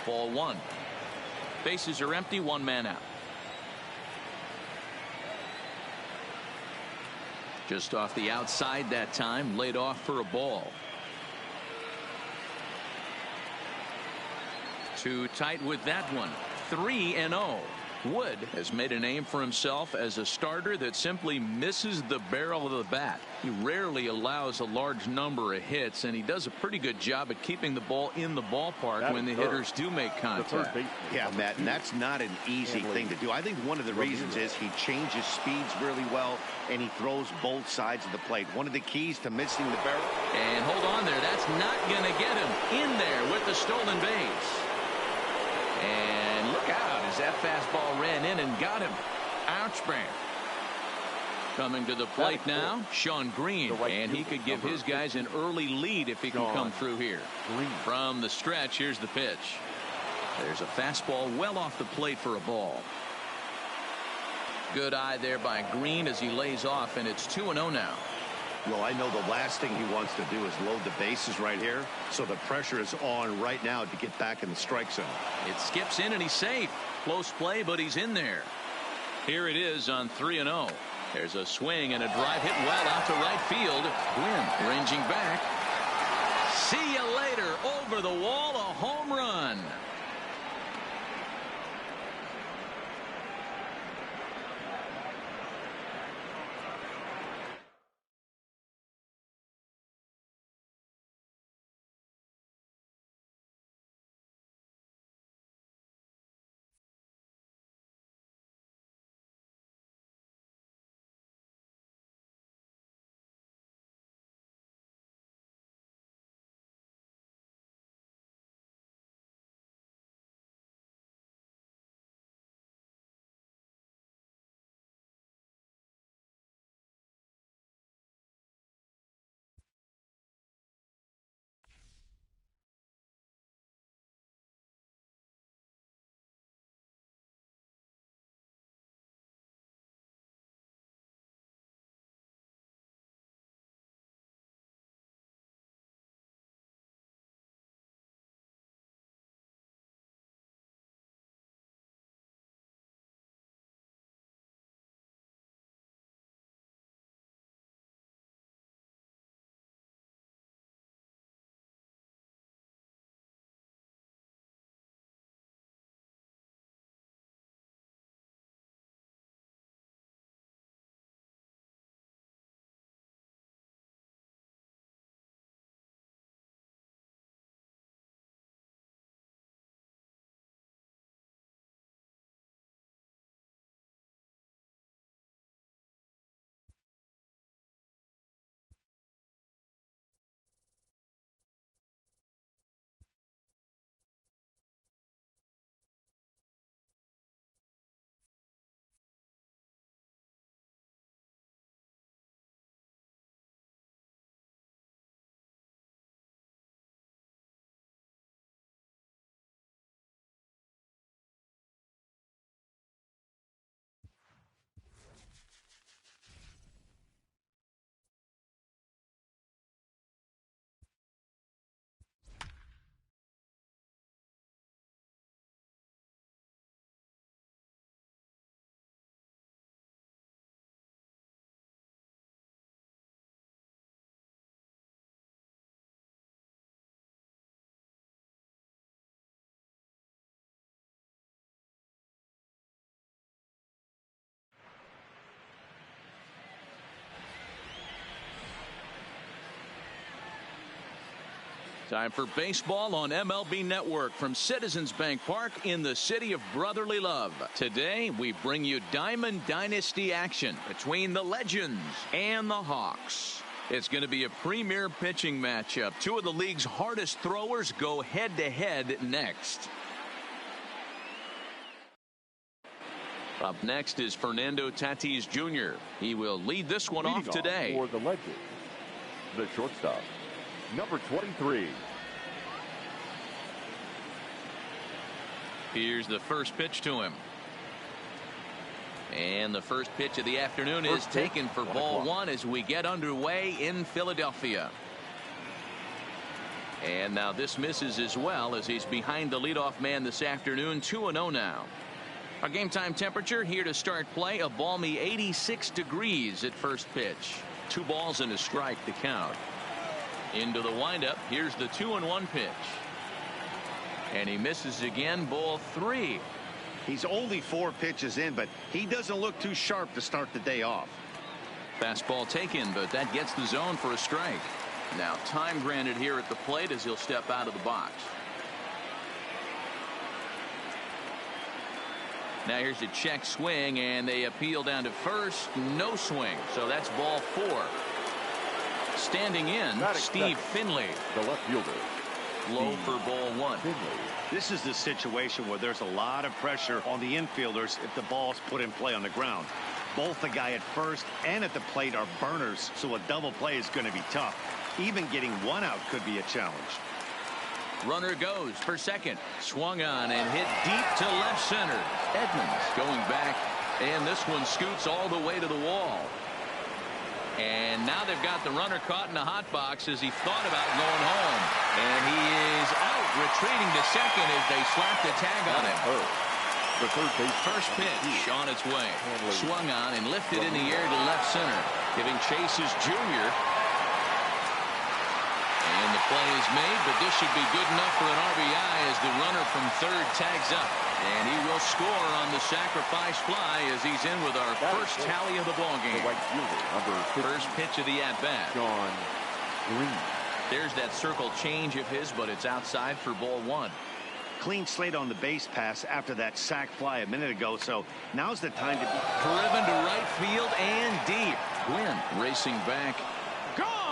Ball one. Bases are empty, one man out. Just off the outside that time, laid off for a ball. Too tight with that one. 3-0. Wood has made a name for himself as a starter that simply misses the barrel of the bat. He rarely allows a large number of hits, and he does a pretty good job at keeping the ball in the ballpark when the hitters do make contact. Yeah, Matt, and that's not an easy thing to do. I think one of the reasons is he changes speeds really well, and he throws both sides of the plate. One of the keys to missing the barrel. And hold on there. That's not going to get him in there with the stolen base. And look out as that fastball ran in and got him. Ouch, man. Coming to the plate now, Sean Green, and he could give his guys an early lead if he can come through here. From the stretch, here's the pitch. There's a fastball well off the plate for a ball. Good eye there by Green as he lays off, and it's 2-0 now. Well, I know the last thing he wants to do is load the bases right here, so the pressure is on right now to get back in the strike zone. It skips in and he's safe. Close play, but he's in there. Here it is on 3-0. There's a swing and a drive hit well out to right field. Gwynn ranging back. See you later. Over the wall, a home run. Time for baseball on MLB Network from Citizens Bank Park in the city of brotherly love. Today, we bring you Diamond Dynasty action between the Legends and the Hawks. It's going to be a premier pitching matchup. Two of the league's hardest throwers go head-to-head next. Up next is Fernando Tatis Jr. He will lead this one off today. For the Legends, the shortstop, number 23. Here's the first pitch to him. And the first pitch of the afternoon is taken for ball one as we get underway in Philadelphia. And now this misses as well as he's behind the leadoff man this afternoon. 2-0 now. Our game time temperature here to start play, a balmy 86 degrees at first pitch. 2 balls and a strike to count. Into the windup. Here's the 2-1 pitch. And he misses again, ball 3. He's only 4 pitches in, but he doesn't look too sharp to start the day off. Fastball taken, but that gets the zone for a strike. Now time granted here at the plate as he'll step out of the box. Now here's a check swing, and they appeal down to first. No swing, so that's ball 4. Standing in, Steve Finley, the left fielder. Low for ball 1. Finley. This is the situation where there's a lot of pressure on the infielders if the ball's put in play on the ground. Both the guy at first and at the plate are burners, so a double play is going to be tough. Even getting 1 out could be a challenge. Runner goes for second. Swung on and hit deep to left center. Edmonds going back, and this one scoots all the way to the wall. And now they've got the runner caught in the hot box as he thought about going home. And he is out, retreating to second as they slap the tag on him. The third base. First pitch on its way. Swung on and lifted in the air to left center. Giving Chase's junior. And the play is made, but this should be good enough for an RBI as the runner from third tags up. And he will score on the sacrifice fly as he's in with our first tally of the ballgame. The right fielder, number 15, first pitch of the at-bat. John Green. There's that circle change of his, but it's outside for ball 1. Clean slate on the base pass after that sac fly a minute ago, so now's the time to be driven to right field and deep. Gwynn racing back. Gone!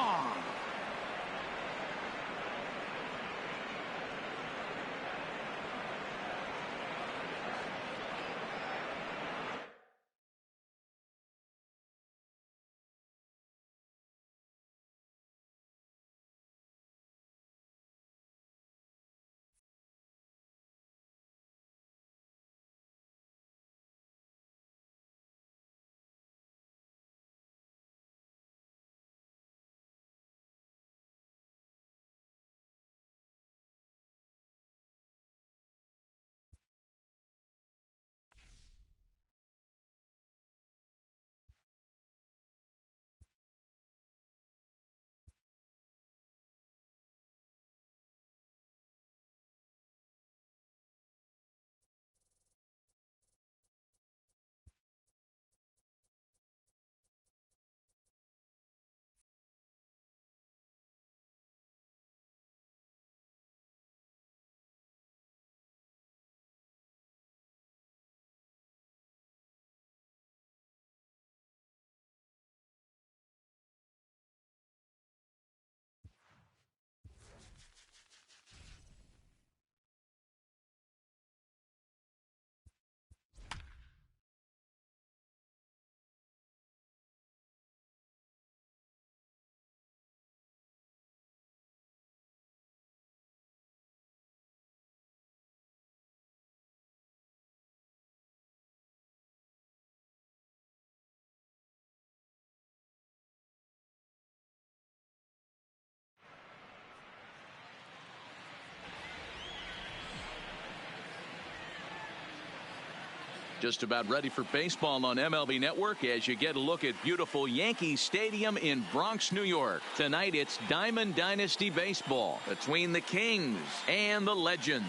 Just about ready for baseball on MLB Network as you get a look at beautiful Yankee Stadium in Bronx, New York. Tonight it's Diamond Dynasty Baseball between the Kings and the Legends.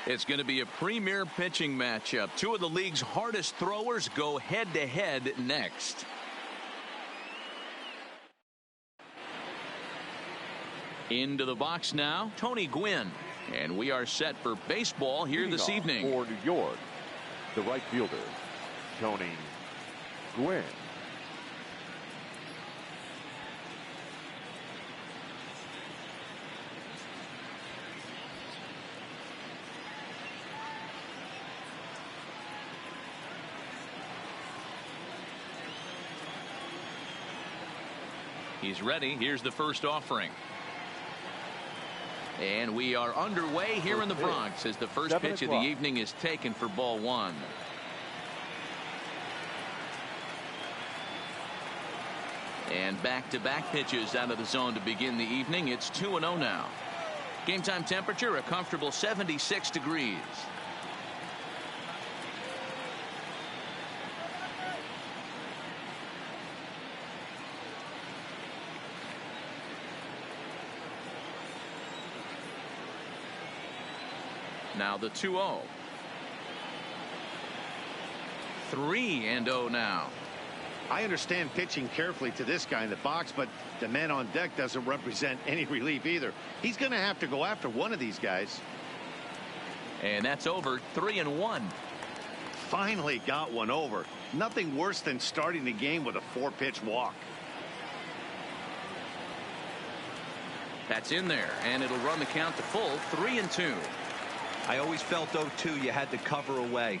It's going to be a premier pitching matchup. 2 of the league's hardest throwers go head-to-head next. Into the box now, Tony Gwynn. And we are set for baseball here this evening. For New York, the right fielder, Tony Gwynn. He's ready. Here's the first offering. And we are underway here in the Bronx as the first pitch of the evening is taken for ball 1. And back-to-back pitches out of the zone to begin the evening. It's 2-0 now. Game time temperature, a comfortable 76 degrees. Now the 2-0. 3-0 now. I understand pitching carefully to this guy in the box, but the man on deck doesn't represent any relief either. He's going to have to go after one of these guys. And that's over. 3-1. Finally got one over. Nothing worse than starting the game with a 4-pitch walk. That's in there, and it'll run the count to full. 3-2. I always felt 0-2 you had to cover away.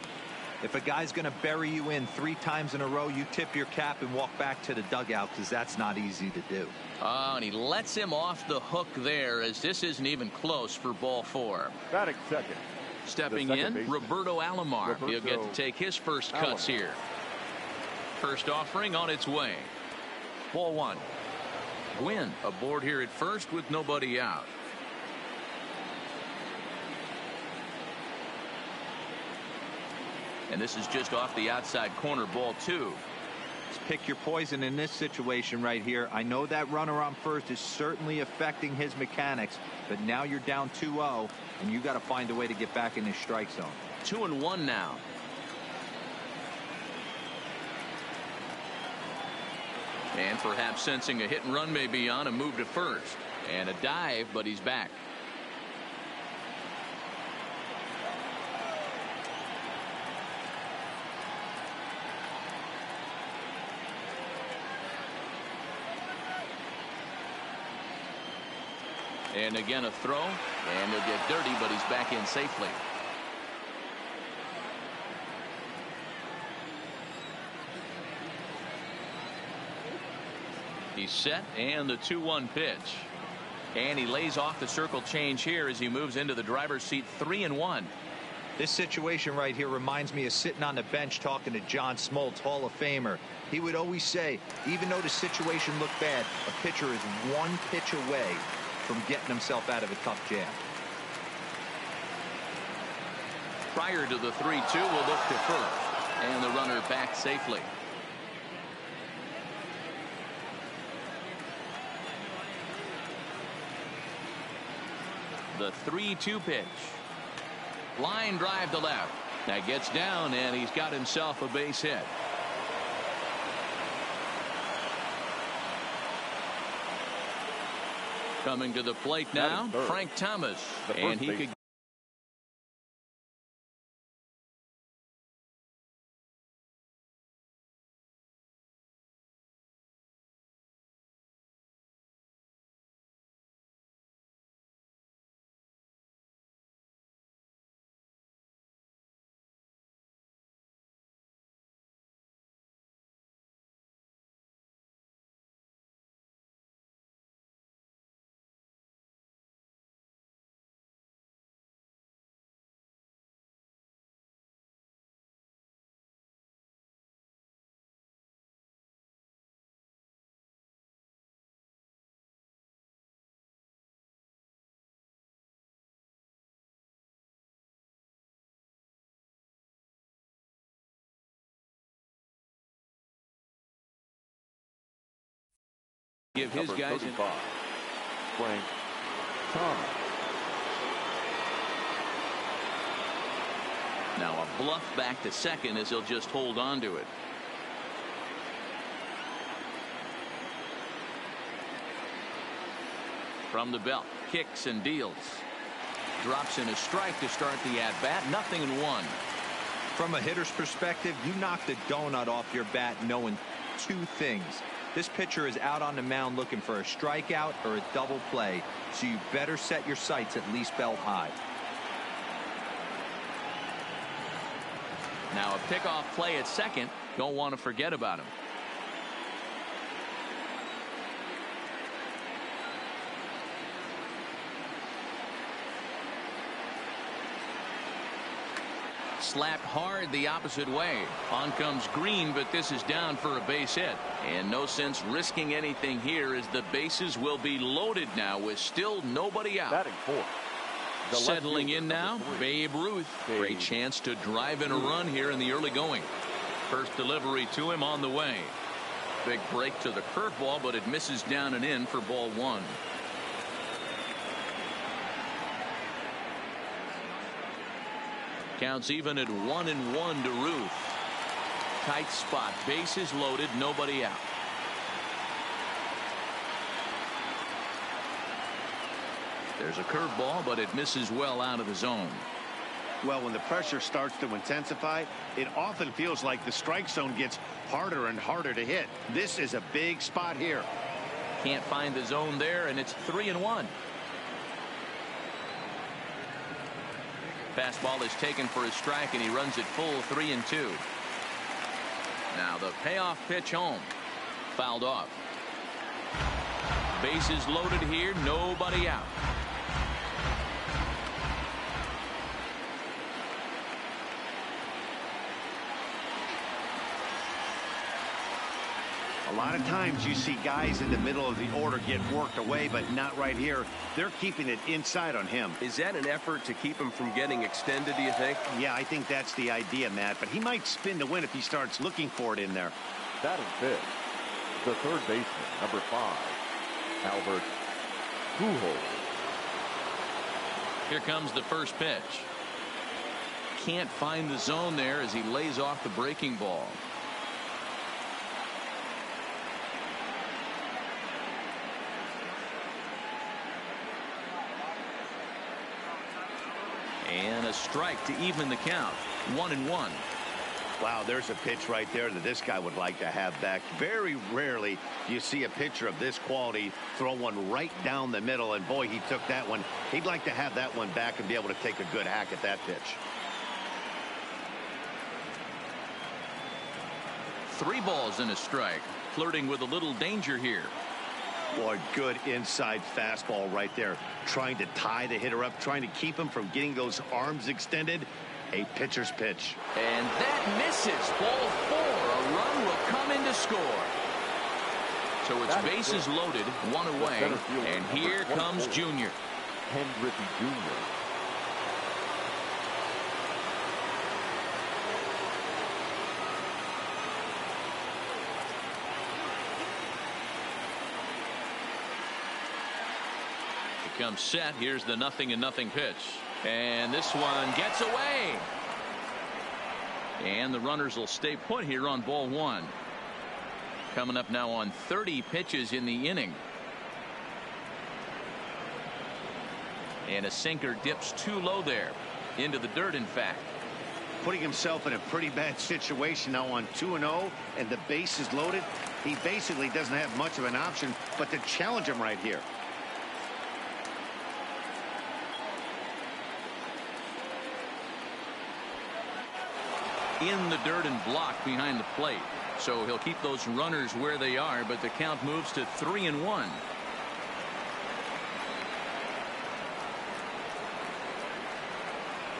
If a guy's going to bury you in 3 times in a row, you tip your cap and walk back to the dugout, because that's not easy to do. Oh, and he lets him off the hook there, as this isn't even close for ball 4. Batting second. Stepping in, Roberto Alomar. He'll get to take his first cuts here. First offering on its way. Ball 1. Gwynn aboard here at first with nobody out. And this is just off the outside corner, ball 2. Just pick your poison in this situation right here. I know that runner on first is certainly affecting his mechanics, but now you're down 2-0, and you got to find a way to get back in his strike zone. 2-1 now. And perhaps sensing a hit and run may be on, a move to first. And a dive, but he's back. And again a throw, and he'll get dirty, but he's back in safely. He's set, and the 2-1 pitch. And he lays off the circle change here as he moves into the driver's seat. 3-1. This situation right here reminds me of sitting on the bench talking to John Smoltz, Hall of Famer. He would always say, even though the situation looked bad, a pitcher is 1 pitch away from getting himself out of a tough jam. Prior to the 3-2, we'll look to first, and the runner back safely. The 3-2 pitch. Line drive to left. That gets down, and he's got himself a base hit. Coming to the plate now, Frank Thomas, and he could. Give his guys 35, Frank Thomas. Now a bluff back to second as he'll just hold on to it. From the belt, kicks and deals. Drops in a strike to start the at-bat. 0-1. From a hitter's perspective, you knocked a donut off your bat knowing 2 things. This pitcher is out on the mound looking for a strikeout or a double play, so you better set your sights at least belt high. Now a pickoff play at second. Don't want to forget about him. Slapped hard the opposite way. On comes Green, but this is down for a base hit. And no sense risking anything here as the bases will be loaded now with still nobody out. Batting fourth. Settling in now, Babe Ruth. Great chance to drive in a run here in the early going. First delivery to him on the way. Big break to the curveball, but it misses down and in for ball one. Counts even at 1-1 to Ruth. Tight spot, bases loaded, nobody out. There's a curveball, but it misses well out of the zone. Well, when the pressure starts to intensify, it often feels like the strike zone gets harder and harder to hit. This is a big spot here. Can't find the zone there, and it's 3-1. Fastball is taken for a strike, and he runs it full 3-2. Now the payoff pitch home. Fouled off. Bases loaded here, nobody out. A lot of times you see guys in the middle of the order get worked away, but not right here. They're keeping it inside on him. Is that an effort to keep him from getting extended, do you think? Yeah, I think that's the idea, Matt, but he might spin to win if he starts looking for it in there. Batting fifth, the third baseman, number 5, Albert Pujols. Here comes the first pitch. Can't find the zone there as he lays off the breaking ball. And a strike to even the count. 1-1. Wow, there's a pitch right there that this guy would like to have back. Very rarely do you see a pitcher of this quality throw one right down the middle, and boy, he took that one. He'd like to have that one back and be able to take a good hack at that pitch. 3 balls and a strike. Flirting with a little danger here. Boy, good inside fastball right there. Trying to tie the hitter up, trying to keep him from getting those arms extended. A pitcher's pitch. And that misses. Ball 4. A run will come in to score. So it's bases loaded, 1 away. And here comes Junior. Ken Griffey Jr. Comes set. Here's the 0-0 pitch, and this one gets away, and the runners will stay put here on ball 1. Coming up now on 30 pitches in the inning, and a sinker dips too low there into the dirt. In fact, putting himself in a pretty bad situation now on 2-0 and the base is loaded. He basically doesn't have much of an option but to challenge him right here. In the dirt and blocked behind the plate, so he'll keep those runners where they are, but the count moves to 3-1.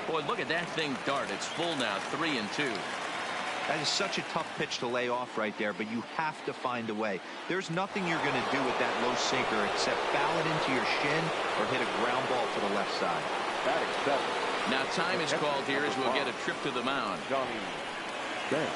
Boy, look at that thing dart. It's full now, 3-2. That is such a tough pitch to lay off right there, but you have to find a way. There's nothing you're going to do with that low sinker except foul it into your shin or hit a ground ball to the left side. Batting 7. Now time is called here as we'll get a trip to the mound. Johnny Bench.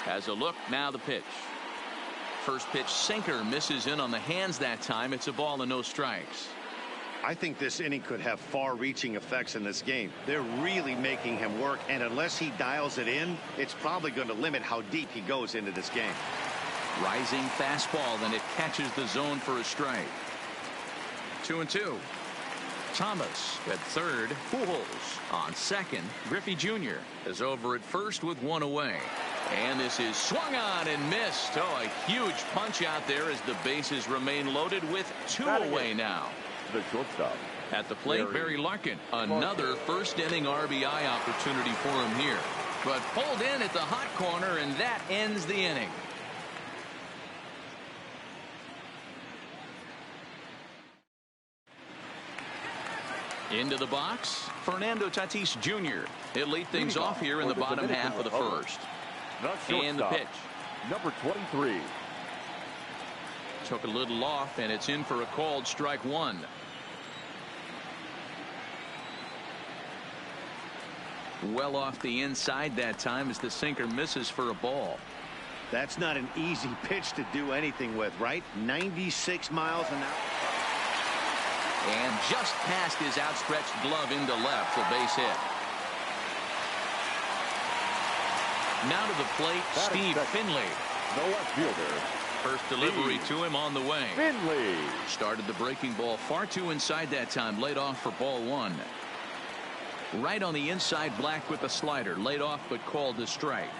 Has a look, now the pitch. First pitch sinker misses in on the hands that time. It's a ball and no strikes. I think this inning could have far-reaching effects in this game. They're really making him work, and unless he dials it in, it's probably going to limit how deep he goes into this game. Rising fastball, then it catches the zone for a strike. 2-2. Thomas at third. Pujols on second. Griffey Jr. is over at first with 1 away. And this is swung on and missed. Oh, a huge punch out there as the bases remain loaded with 2 away now. The shortstop, At the plate, Barry Larkin. Another first inning RBI opportunity for him here. But pulled in at the hot corner, and that ends the inning. Into the box, Fernando Tatis Jr. He'll lead things off here in the bottom half of the first. And the pitch. Number 23. Took a little off, and it's in for a called strike one. Well off the inside that time as the sinker misses for a ball. That's not an easy pitch to do anything with, right? 96 miles an hour. And just past his outstretched glove into left, a base hit. Now to the plate, Steve Finley. The left fielder. First delivery to him on the way. Finley. Started the breaking ball far too inside that time. Laid off for ball one. Right on the inside, Black with the slider. Laid off but called a strike.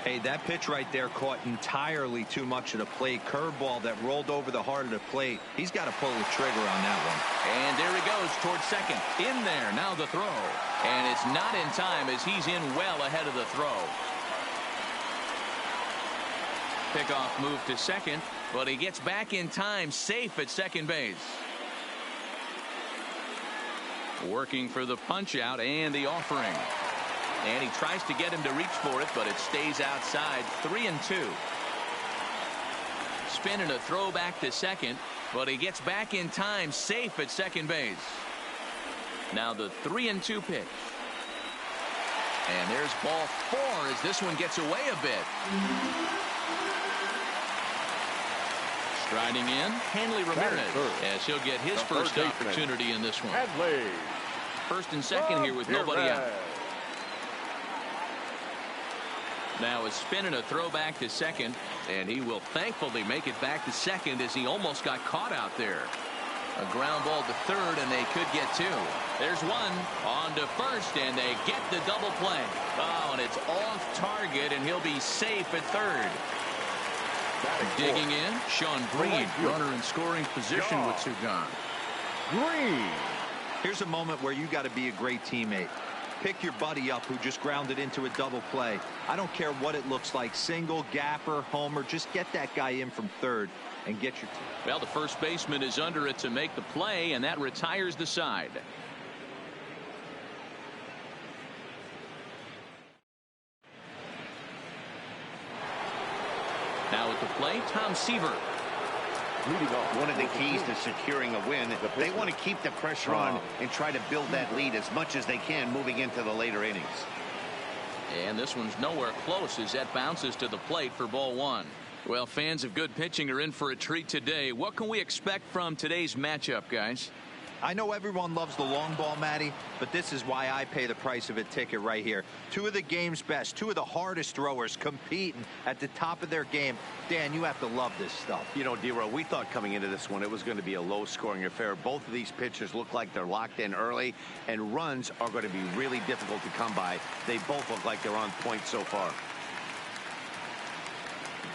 Hey, that pitch right there caught entirely too much of the plate. Curveball that rolled over the heart of the plate. He's got to pull the trigger on that one. And there he goes towards second. In there, now the throw. And it's not in time as he's in well ahead of the throw. Pickoff move to second, but he gets back in time, safe at second base. Working for the punch out and the offering. And he tries to get him to reach for it, but it stays outside. 3-2. Spinning a throw back to second, but he gets back in time, safe at second base. Now the 3-2 pitch. And there's ball four as this one gets away a bit. Striding in, Hanley Ramirez, as he'll get his first opportunity in this one. Hanley. First and second here with nobody out. Now is spinning a throw back to second, and he will thankfully make it back to second as he almost got caught out there. A ground ball to third, and they could get two. There's one on to first, and they get the double play. Oh, and it's off target, and he'll be safe at third. Digging in, Sean Green, runner in scoring position with two gone. Green. Here's a moment where you got to be a great teammate. Pick your buddy up who just grounded into a double play. I don't care what it looks like, single, gapper, homer, just get that guy in from third and get your team. Well, the first baseman is under it to make the play, and that retires the side. Now at the plate, Tom Seaver. One of the keys to securing a win, they want to keep the pressure on and try to build that lead as much as they can moving into the later innings. And this one's nowhere close as that bounces to the plate for ball one. Well, fans of good pitching are in for a treat today. What can we expect from today's matchup, guys? I know everyone loves the long ball, Matty, but this is why I pay the price of a ticket right here. Two of the game's best, two of the hardest throwers competing at the top of their game. Dan, you have to love this stuff. You know, D-Row, we thought coming into this one it was going to be a low-scoring affair. Both of these pitchers look like they're locked in early, and runs are going to be really difficult to come by. They both look like they're on point so far.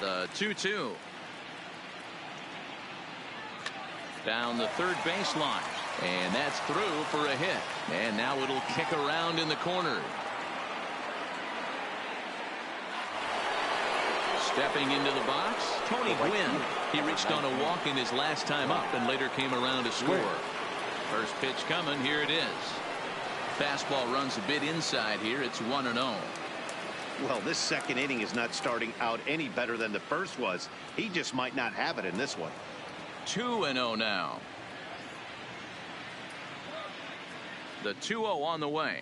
The 2-2. Down the third baseline. And that's through for a hit. And now it'll kick around in the corner. Stepping into the box, Tony Gwynn. He reached on a walk in his last time up and later came around to score. First pitch coming. Here it is. Fastball runs a bit inside here. It's 1-0. Well, this second inning is not starting out any better than the first was. He just might not have it in this one. 2-0 now. The 2-0 on the way.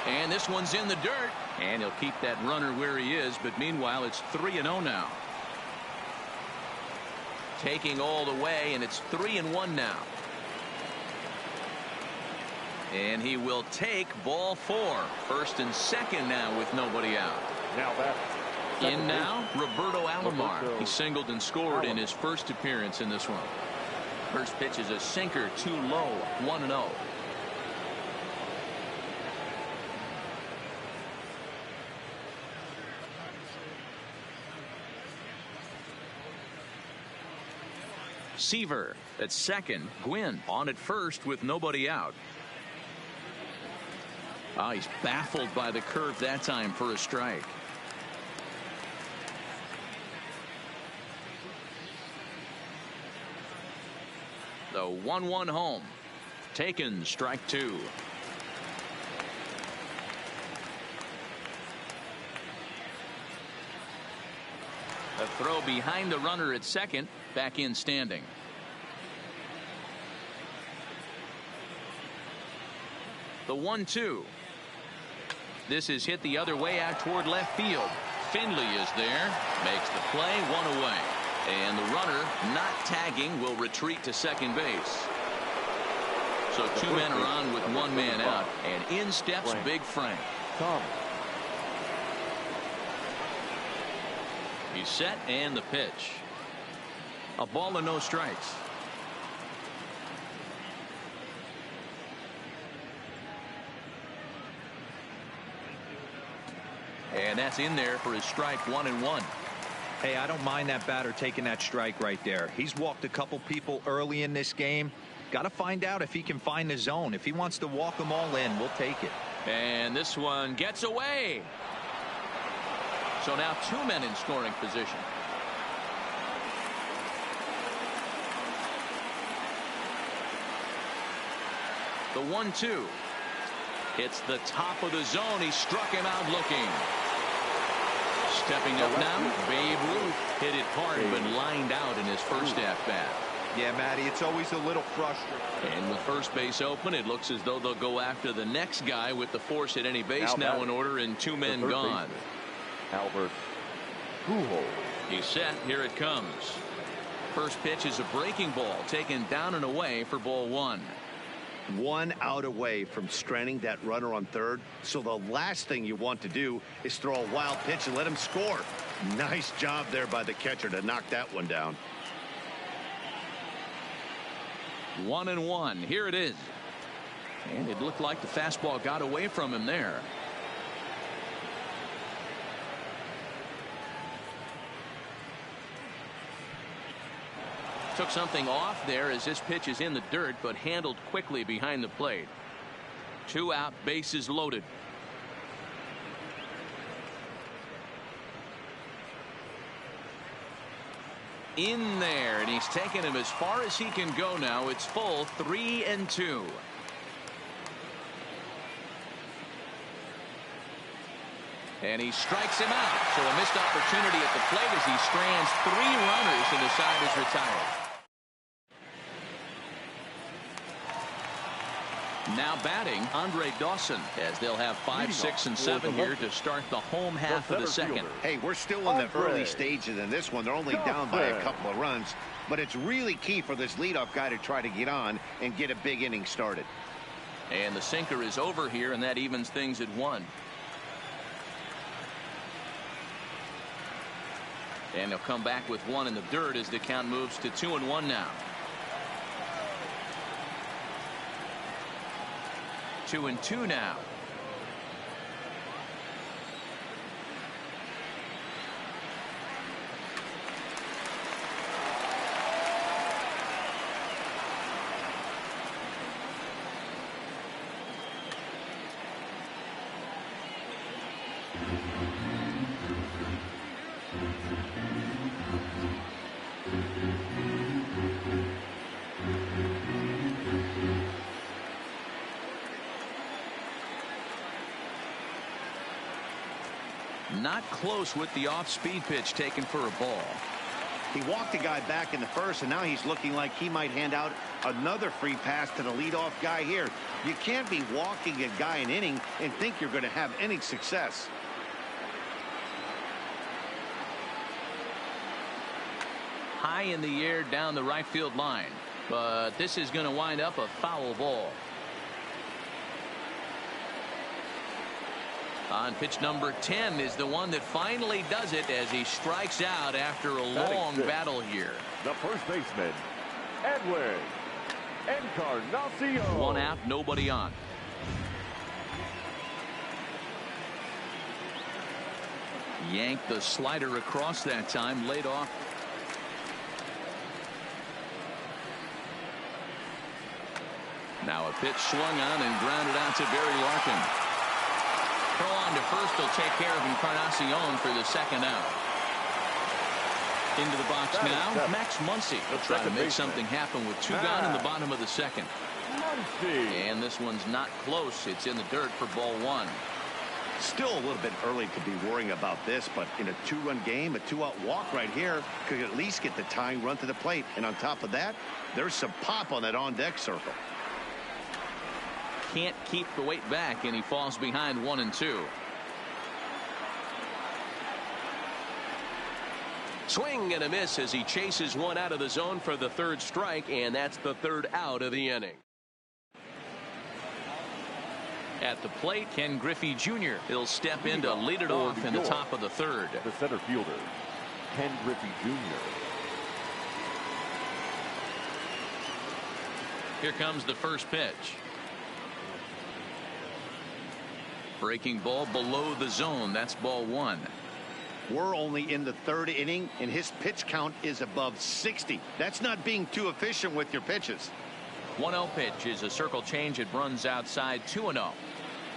And this one's in the dirt. And he'll keep that runner where he is. But meanwhile, it's 3-0 now. Taking all the way, and it's 3-1 now. And he will take ball four. First and second now with nobody out. Now that. In now, Roberto Alomar. He singled and scored in his first appearance in this one. First pitch is a sinker, too low, 1-0. Seaver at second. Gwynn on at first with nobody out. Oh, he's baffled by the curve that time for a strike. The 1-1 home. Taken, strike two. A throw behind the runner at second. Back in standing. The 1-2. This is hit the other way out toward left field. Finley is there. Makes the play. One away. And the runner, not tagging, will retreat to second base. So two men are on with one man out. And in steps Big Frank. He's set and the pitch. A ball and no strikes. And that's in there for his strike. 1-1. Hey, I don't mind that batter taking that strike right there. He's walked a couple people early in this game. Got to find out if he can find the zone. If he wants to walk them all in, we'll take it. And this one gets away. So now two men in scoring position. The 1-2. It's the top of the zone. He struck him out looking. Stepping up now, Babe Ruth hit it hard but lined out in his first at-bat. Yeah, Matty, it's always a little frustrating. And with first base open, it looks as though they'll go after the next guy with the force at any base now in order and two men gone. Albert Pujols. He's set. Here it comes. First pitch is a breaking ball taken down and away for ball one. 1 out away from stranding that runner on third. So the last thing you want to do is throw a wild pitch and let him score. Nice job there by the catcher to knock that one down. 1-1. Here it is. And it looked like the fastball got away from him there. Took something off there as this pitch is in the dirt, but handled quickly behind the plate. 2 out, bases loaded. In there, and he's taken him as far as he can go now. It's full, 3-2. And he strikes him out. So a missed opportunity at the plate as he strands 3 runners and the side is retired. Now batting, Andre Dawson, as they'll have 5, 6, and 7 here to start the home half of the second. Hey, we're still in the early stages in this one. They're only down by a couple of runs, but it's really key for this leadoff guy to try to get on and get a big inning started. And the sinker is over here, and that evens things at 1. And they'll come back with 1 in the dirt as the count moves to 2-1 now. 2-2 now. Not close with the off-speed pitch taken for a ball. He walked the guy back in the first, and now he's looking like he might hand out another free pass to the leadoff guy here. You can't be walking a guy an inning and think you're going to have any success. High in the air down the right field line, but this is going to wind up a foul ball. On pitch number 10 is the one that finally does it as he strikes out after a long battle here. The first baseman, Edwin Encarnacion. 1 out, nobody on. Yanked the slider across that time, laid off. Now a pitch swung on and grounded out to Barry Larkin. Throw on to first will take care of Encarnacion for the second out. Into the box now, Max Muncy will try to make something happen with two gone in the bottom of the second. And this one's not close. It's in the dirt for ball one. Still a little bit early to be worrying about this, but in a two-run game, a two-out walk right here could at least get the tying run to the plate. And on top of that, there's some pop on that on-deck circle. Can't keep the weight back, and he falls behind 1-2. Swing and a miss as he chases one out of the zone for the third strike, and that's the third out of the inning. At the plate, Ken Griffey Jr. He'll step in to lead it off in the top of the third. The center fielder, Ken Griffey Jr. Here comes the first pitch. Breaking ball below the zone. That's ball one. We're only in the third inning, and his pitch count is above 60. That's not being too efficient with your pitches. 1-0 pitch is a circle change. It runs outside 2-0.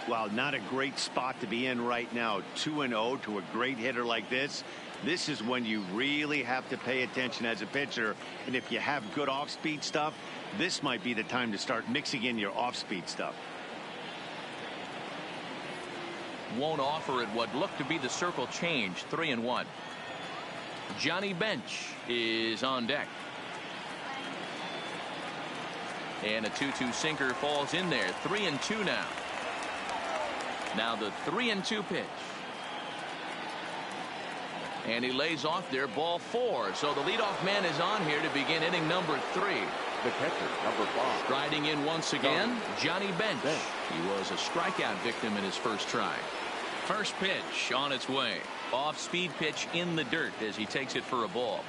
Wow, not a great spot to be in right now. 2-0 to a great hitter like this. This is when you really have to pay attention as a pitcher. And if you have good off-speed stuff, this might be the time to start mixing in your off-speed stuff. Won't offer it what looked to be the circle change. 3-1. Johnny Bench is on deck. And a 2-2 sinker falls in there. 3-2 now. Now the 3-2 pitch. And he lays off there, ball four. So the leadoff man is on here to begin inning number 3. The catcher, number 5. Striding in once again, Johnny Bench. He was a strikeout victim in his first try. First pitch on its way. Off-speed pitch in the dirt as he takes it for a ball.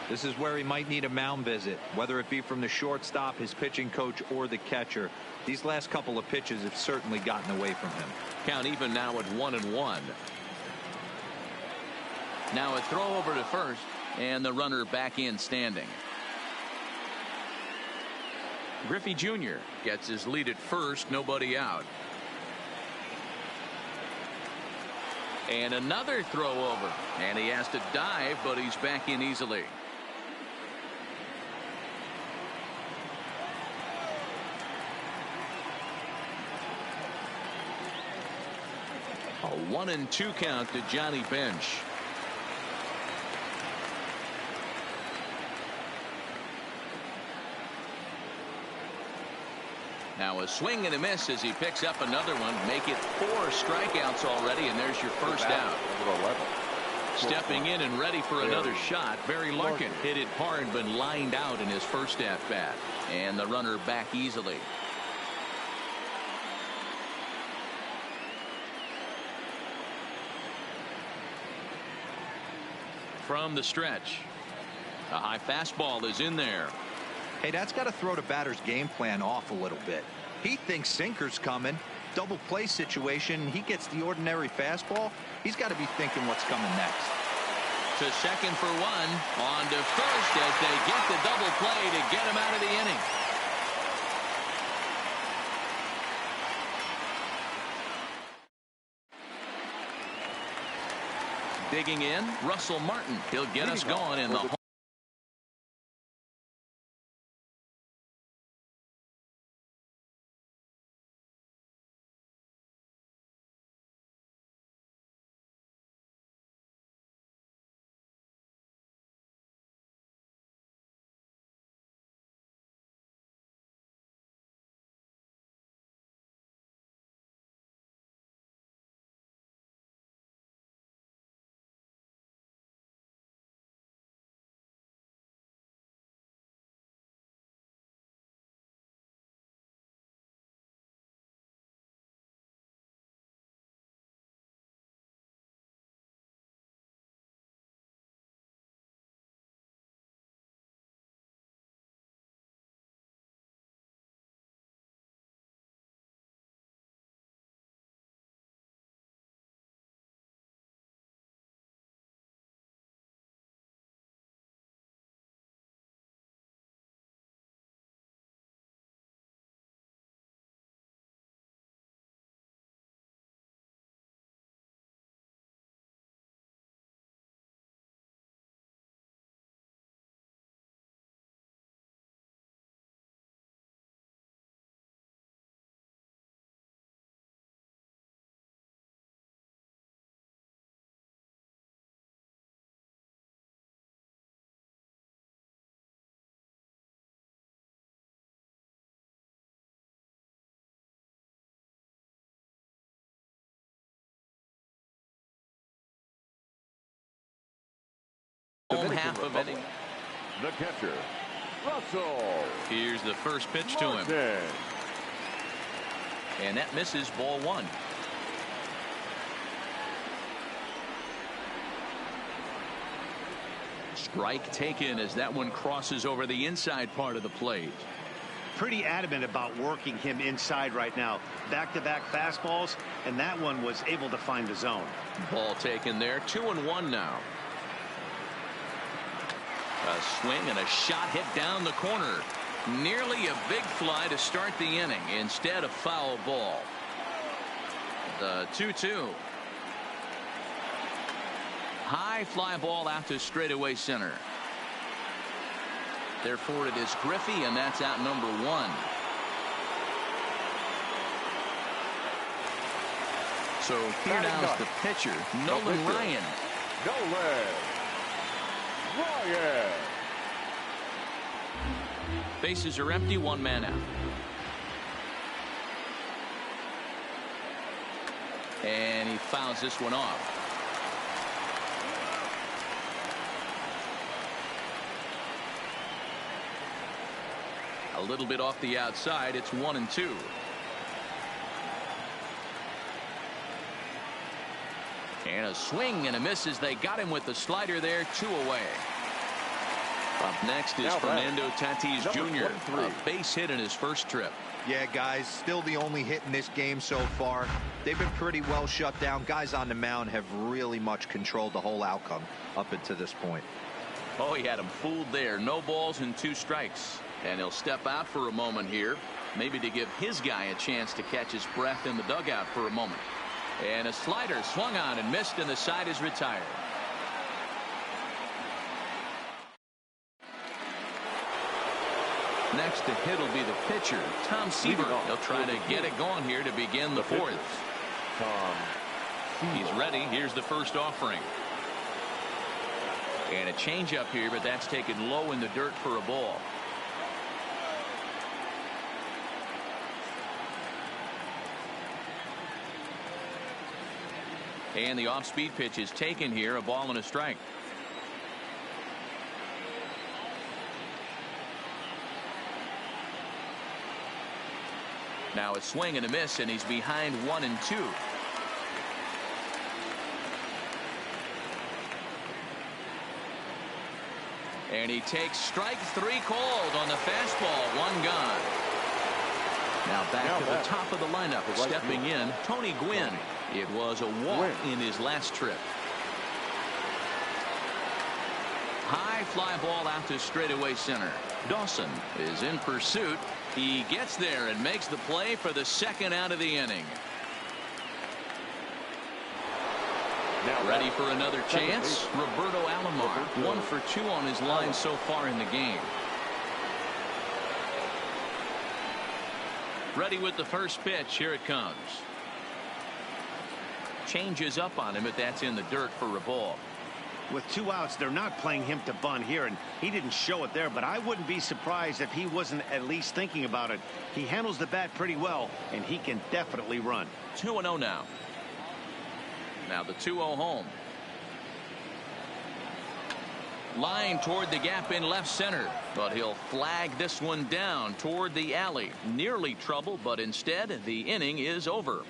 This is where he might need a mound visit, whether it be from the shortstop, his pitching coach, or the catcher. These last couple of pitches have certainly gotten away from him. Count even now at 1-1. Now a throw over to first, and the runner back in standing. Griffey Jr. gets his lead at first, nobody out. And another throw over, and he has to dive, but he's back in easily. A 1-2 count to Johnny Bench. Now a swing and a miss as he picks up another one. Make it 4 strikeouts already, and there's your first out. Stepping in and ready for another shot, Barry Larkin hit it hard but lined out in his first at bat, and the runner back easily. From the stretch, a high fastball is in there. Hey, that's got to throw the batter's game plan off a little bit. He thinks sinker's coming. Double play situation. He gets the ordinary fastball. He's got to be thinking what's coming next. To second for one. On to first as they get the double play to get him out of the inning. Digging in, Russell Martin. He'll get us going in the half of inning. The catcher, Russell. Here's the first pitch to him. And that misses, ball one. Strike taken as that one crosses over the inside part of the plate. Pretty adamant about working him inside right now. Back-to-back fastballs, and that one was able to find the zone. Ball taken there. 2-1 now. A swing and a shot hit down the corner. Nearly a big fly to start the inning. Instead, a foul ball. The 2-2. High fly ball out to straightaway center. Therefore, it is Griffey, and that's out number one. So here now is the pitcher, Nolan Ryan. Ryan. Bases are empty, one man out. And he fouls this one off. A little bit off the outside. It's 1-2. And a swing and a miss as they got him with the slider there. 2 away. Up next is Fernando Tatis Jr. A base hit in his first trip. Yeah, guys, still the only hit in this game so far. They've been pretty well shut down. Guys on the mound have really much controlled the whole outcome up until this point. Oh, he had him fooled there. No balls and 2 strikes. And he'll step out for a moment here, maybe to give his guy a chance to catch his breath in the dugout for a moment. And a slider swung on and missed, and the side is retired. Next to hit will be the pitcher, Tom Seaver. He'll try to get it going here to begin the fourth. He's ready. Here's the first offering. And a changeup here, but that's taken low in the dirt for a ball. And the off-speed pitch is taken here, a ball and a strike. Now a swing and a miss, and he's behind 1-2. And he takes strike 3 called on the fastball. 1 gone. Now back to the top of the lineup. Stepping in, Tony Gwynn. It was a walk in his last trip. High fly ball out to straightaway center. Dawson is in pursuit. He gets there and makes the play for the second out of the inning. Now ready for another chance. Roberto Alomar, 1 for 2 on his line so far in the game. Ready with the first pitch. Here it comes. Changes up on him, but that's in the dirt for a ball. With 2 outs, they're not playing him to bunt here, and he didn't show it there, but I wouldn't be surprised if he wasn't at least thinking about it. He handles the bat pretty well, and he can definitely run. 2-0 now. Now the 2-0 home. Line toward the gap in left center, but he'll flag this one down toward the alley. Nearly trouble, but instead the inning is over.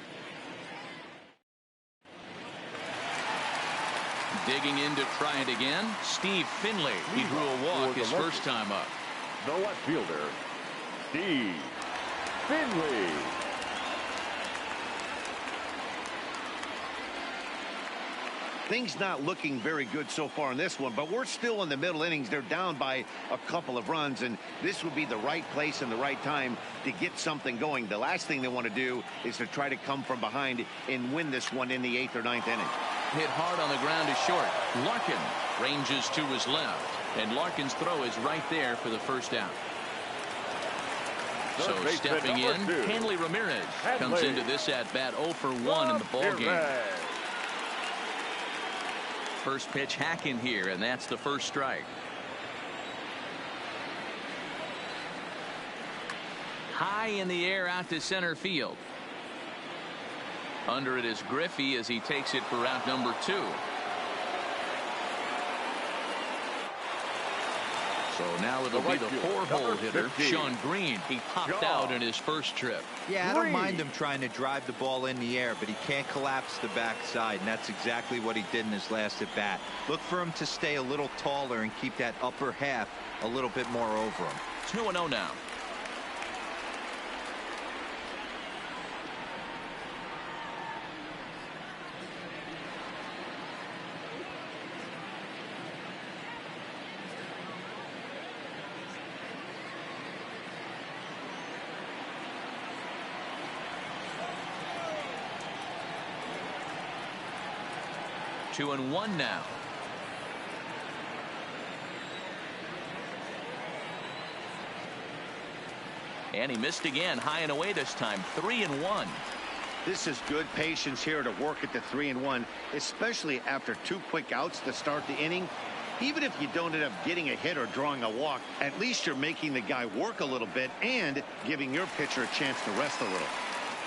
Digging in to try it again, Steve Finley. He drew a walk his first time up. The left fielder, Steve Finley. Things not looking very good so far in this one, but we're still in the middle innings. They're down by a couple of runs, and this would be the right place and the right time to get something going. The last thing they want to do is to try to come from behind and win this one in the 8th or 9th inning. Hit hard on the ground is short. Larkin ranges to his left, and Larkin's throw is right there for the first out. So stepping in, Hanley Ramirez comes into this at-bat 0 for 1 in the ball game. First pitch hack in here, and that's the first strike. High in the air out to center field. Under it is Griffey as he takes it for out number 2. So now it'll be the 4-hole hitter, Sean Green. He popped out in his first trip. Yeah, I don't mind him trying to drive the ball in the air, but he can't collapse the backside, and that's exactly what he did in his last at bat. Look for him to stay a little taller and keep that upper half a little bit more over him. 2-0 now. Two and one now. And he missed again, high and away this time. 3-1. This is good patience here to work at the 3-1, especially after 2 quick outs to start the inning. Even if you don't end up getting a hit or drawing a walk, at least you're making the guy work a little bit and giving your pitcher a chance to rest a little.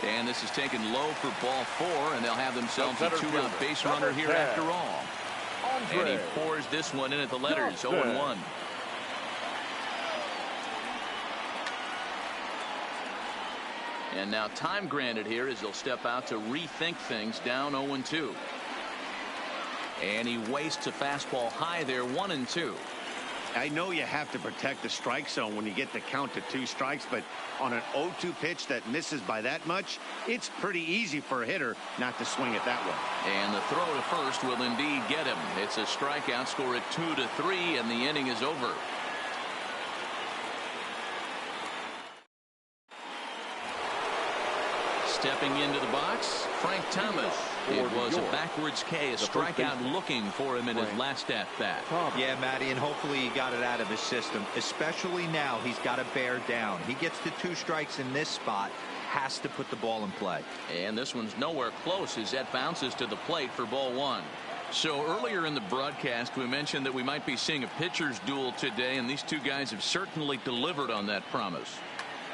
And this is taken low for ball 4, and they'll have themselves a 2-out base runner here after all. And he pours this one in at the letters. 0-1. And now time granted here as he'll step out to rethink things, down 0-2. And he wastes a fastball high there, 1-2. I know you have to protect the strike zone when you get the count to 2 strikes, but on an 0-2 pitch that misses by that much, it's pretty easy for a hitter not to swing it that way. And the throw to first will indeed get him. It's a strikeout, score at 2-3, and the inning is over. Stepping into the box, Frank Thomas. It was a backwards K, a strikeout looking for him in his last at-bat. Yeah, Matty, and hopefully he got it out of his system. Especially now, he's got to bear down. He gets to 2 strikes in this spot, has to put the ball in play. And this one's nowhere close as that bounces to the plate for ball 1. So earlier in the broadcast, we mentioned that we might be seeing a pitcher's duel today, and these two guys have certainly delivered on that promise.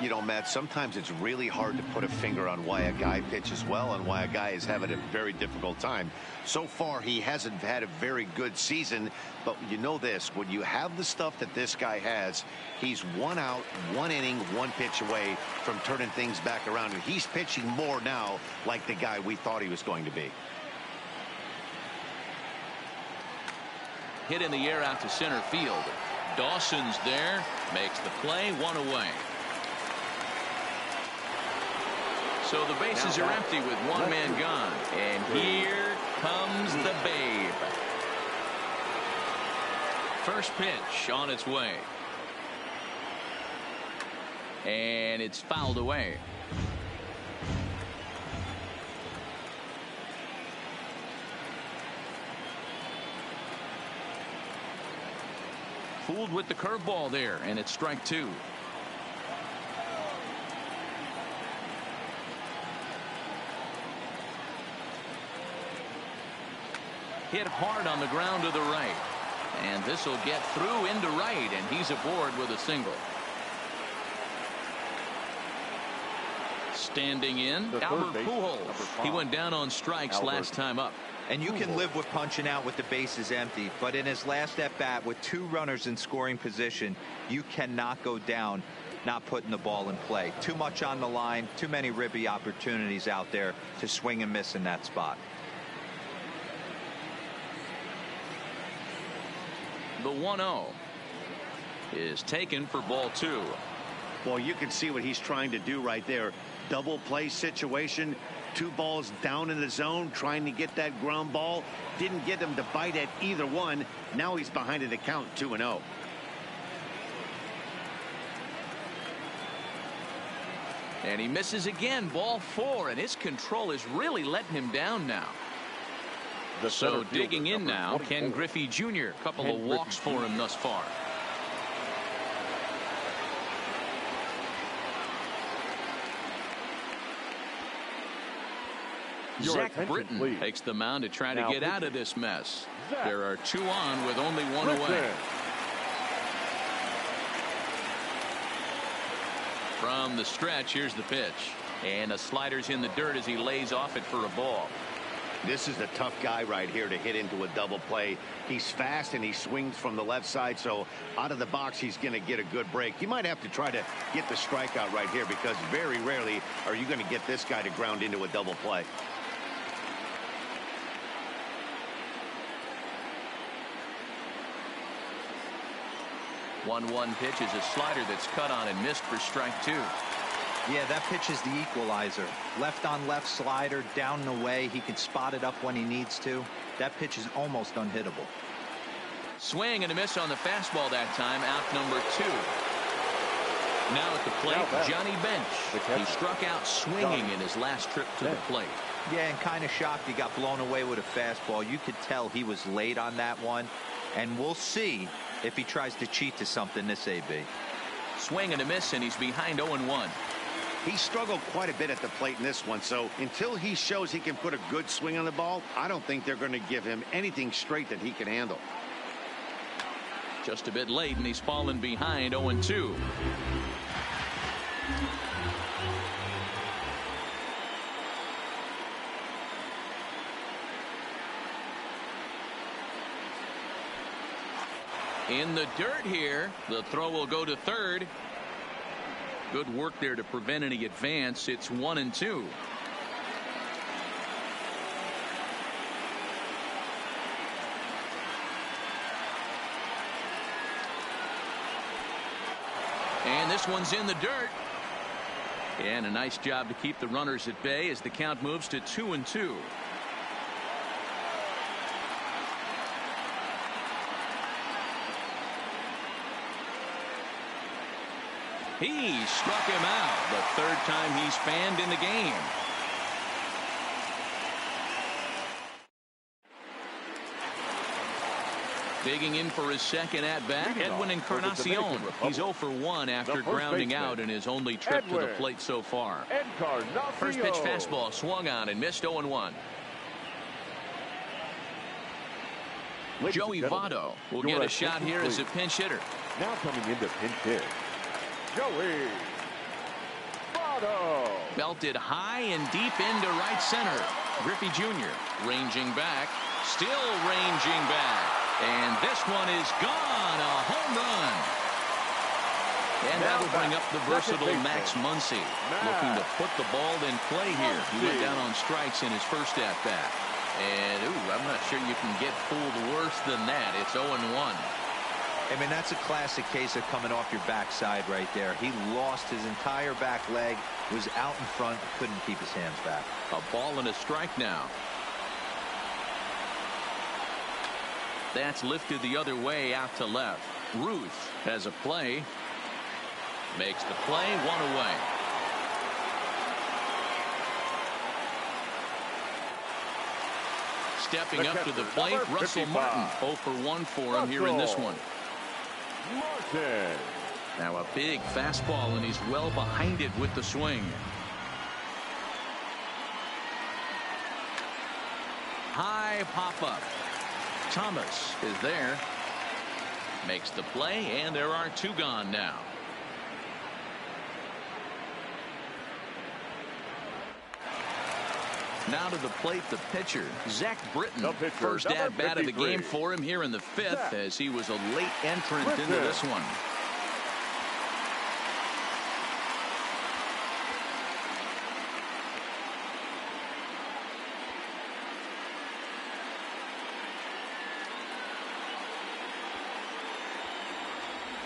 You know, Matt, sometimes it's really hard to put a finger on why a guy pitches well and why a guy is having a very difficult time. So far, he hasn't had a very good season, but you know this, when you have the stuff that this guy has, he's 1 out, 1 inning, 1 pitch away from turning things back around. And he's pitching more now like the guy we thought he was going to be. Hit in the air out to center field. Dawson's there, makes the play, 1 away. So the bases are empty with 1 man gone. And here comes the Babe. First pitch on its way. And it's fouled away. Fooled with the curveball there, and it's strike 2. Hit hard on the ground to the right. And this will get through into right, and he's aboard with a single. Standing in, Albert Pujols. He went down on strikes last time up. And you can live with punching out with the bases empty, but in his last at-bat with 2 runners in scoring position, you cannot go down not putting the ball in play. Too much on the line, too many ribby opportunities out there to swing and miss in that spot. The 1-0 is taken for ball 2. Well, you can see what he's trying to do right there. Double play situation. 2 balls down in the zone, trying to get that ground ball. Didn't get him to bite at either one. Now he's behind in the count, 2-0. And he misses again, ball 4, and his control is really letting him down now. So digging in now, Ken Griffey Jr. Couple of walks for him thus far. Zach Britton takes the mound to try to get out of this mess. There are 2 on with only 1 away. From the stretch, here's the pitch. And the slider's in the dirt as he lays off it for a ball. This is a tough guy right here to hit into a double play. He's fast and he swings from the left side, so out of the box he's going to get a good break. You might have to try to get the strikeout right here because very rarely are you going to get this guy to ground into a double play. One pitch is a slider that's cut on and missed for strike two. Yeah, that pitch is the equalizer. Left on left slider, down and away. He can spot it up when he needs to. That pitch is almost unhittable. Swing and a miss on the fastball that time. Out number two. Now at the plate, Johnny Bench. He struck out swinging in his last trip to the plate. Yeah, and kind of shocked he got blown away with a fastball. You could tell he was late on that one. And we'll see if he tries to cheat to something this AB. Swing and a miss, and he's behind 0-1. He struggled quite a bit at the plate in this one, so until he shows he can put a good swing on the ball, I don't think they're going to give him anything straight that he can handle. Just a bit late, and he's fallen behind 0-2. In the dirt here, the throw will go to third. Good work there to prevent any advance. It's 1-2. And this one's in the dirt. And a nice job to keep the runners at bay as the count moves to 2-2. He struck him out the third time he's fanned in the game. Digging in for his second at-bat, Edwin Encarnacion. He's 0 for 1 after grounding out in his only trip to the plate so far. First pitch fastball swung on and missed 0-1. Joey Votto will get a shot here as a pinch hitter. Now coming into pinch hit, Joey Votto. Belted high and deep into right center. Griffey Jr. ranging back, still ranging back. And this one is gone, a home run. And that'll bring up the versatile Max Muncy, looking to put the ball in play here. He went down on strikes in his first at-bat. And, I'm not sure you can get fooled worse than that. It's 0-1. I mean, that's a classic case of coming off your backside right there. He lost his entire back leg, was out in front, couldn't keep his hands back. A ball and a strike now. That's lifted the other way out to left. Ruth has a play. Makes the play, one away. Stepping up to the plate, Russell Martin. 0 for 1 for him here in this one. Martin. Now a big fastball, and he's well behind it with the swing. High pop-up. Thomas is there. Makes the play, and there are two gone now. Now to the plate, the pitcher, Zach Britton. First at-bat of the game for him here in the fifth, as he was a late entrant into this one.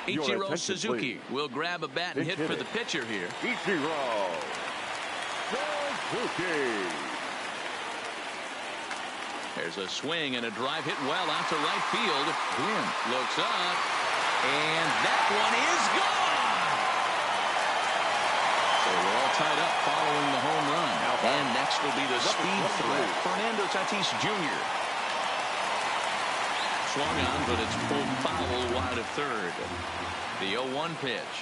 Ichiro Suzuki will grab a bat and hit for the pitcher here. Ichiro Suzuki. There's a swing and a drive hit well out to right field. Green looks up, and that one is gone. So we're all tied up following the home run. And next will be the speed threat, Fernando Tatis Jr. Swung on, but it's pulled foul wide of third. The 0-1 pitch.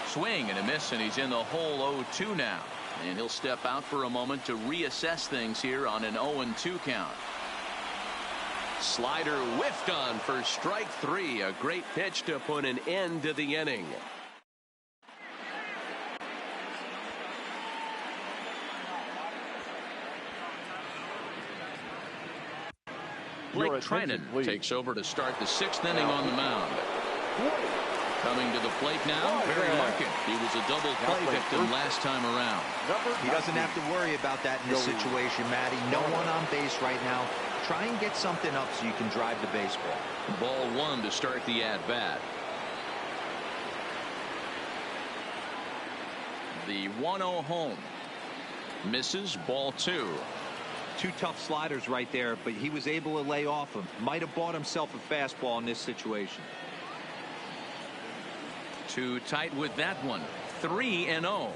Swing and a miss, and he's in the hole 0-2 now. And he'll step out for a moment to reassess things here on an 0-2 count. Slider whiffed on for strike three. A great pitch to put an end to the inning. Blake Trinan takes over to start the 6th inning on the mound. Coming to the plate now, Barry Larkin. He was a double play victim last time around. He doesn't have to worry about that in this situation, Matty. No one on base right now. Try and get something up so you can drive the baseball. Ball 1 to start the at-bat. The 1-0 home. Misses, ball 2. 2 tough sliders right there, but he was able to lay off him. Might have bought himself a fastball in this situation. Too tight with that one. 3-0.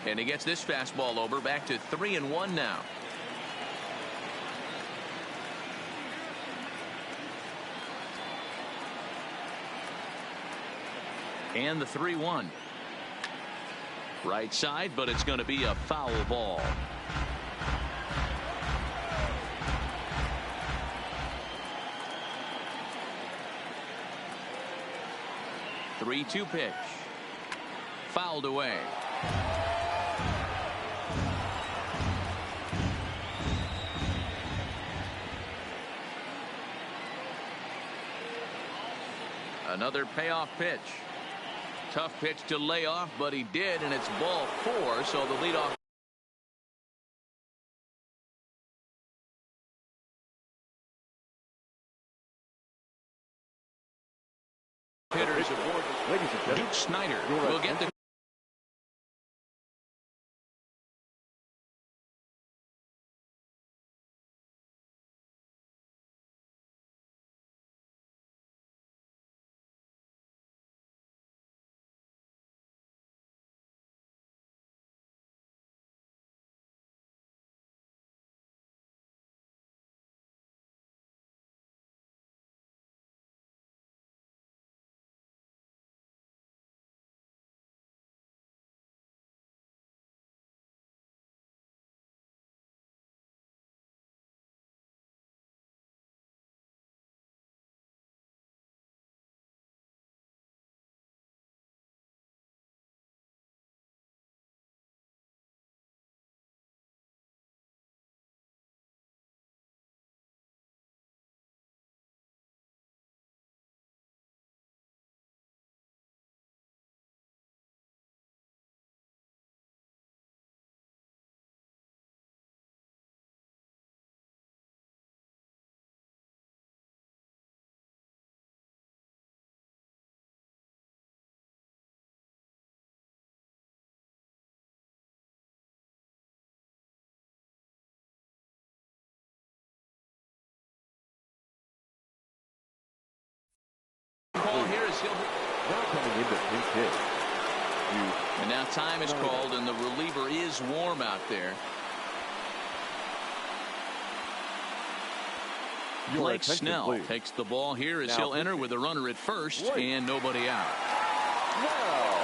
And he gets this fastball over. Back to 3-1 now. And the 3-1. Right side, but it's going to be a foul ball. The 3-2 pitch. Fouled away. Another payoff pitch. Tough pitch to lay off, but he did, and it's ball 4, so the leadoff hitters aboard. Ladies and gentlemen, Duke Snyder will get the ball here is he'll now coming into pinch hit. and now time is called, and the reliever is warm out there. Blake Snell takes the ball here as he'll enter with a runner at first and nobody out. Wow.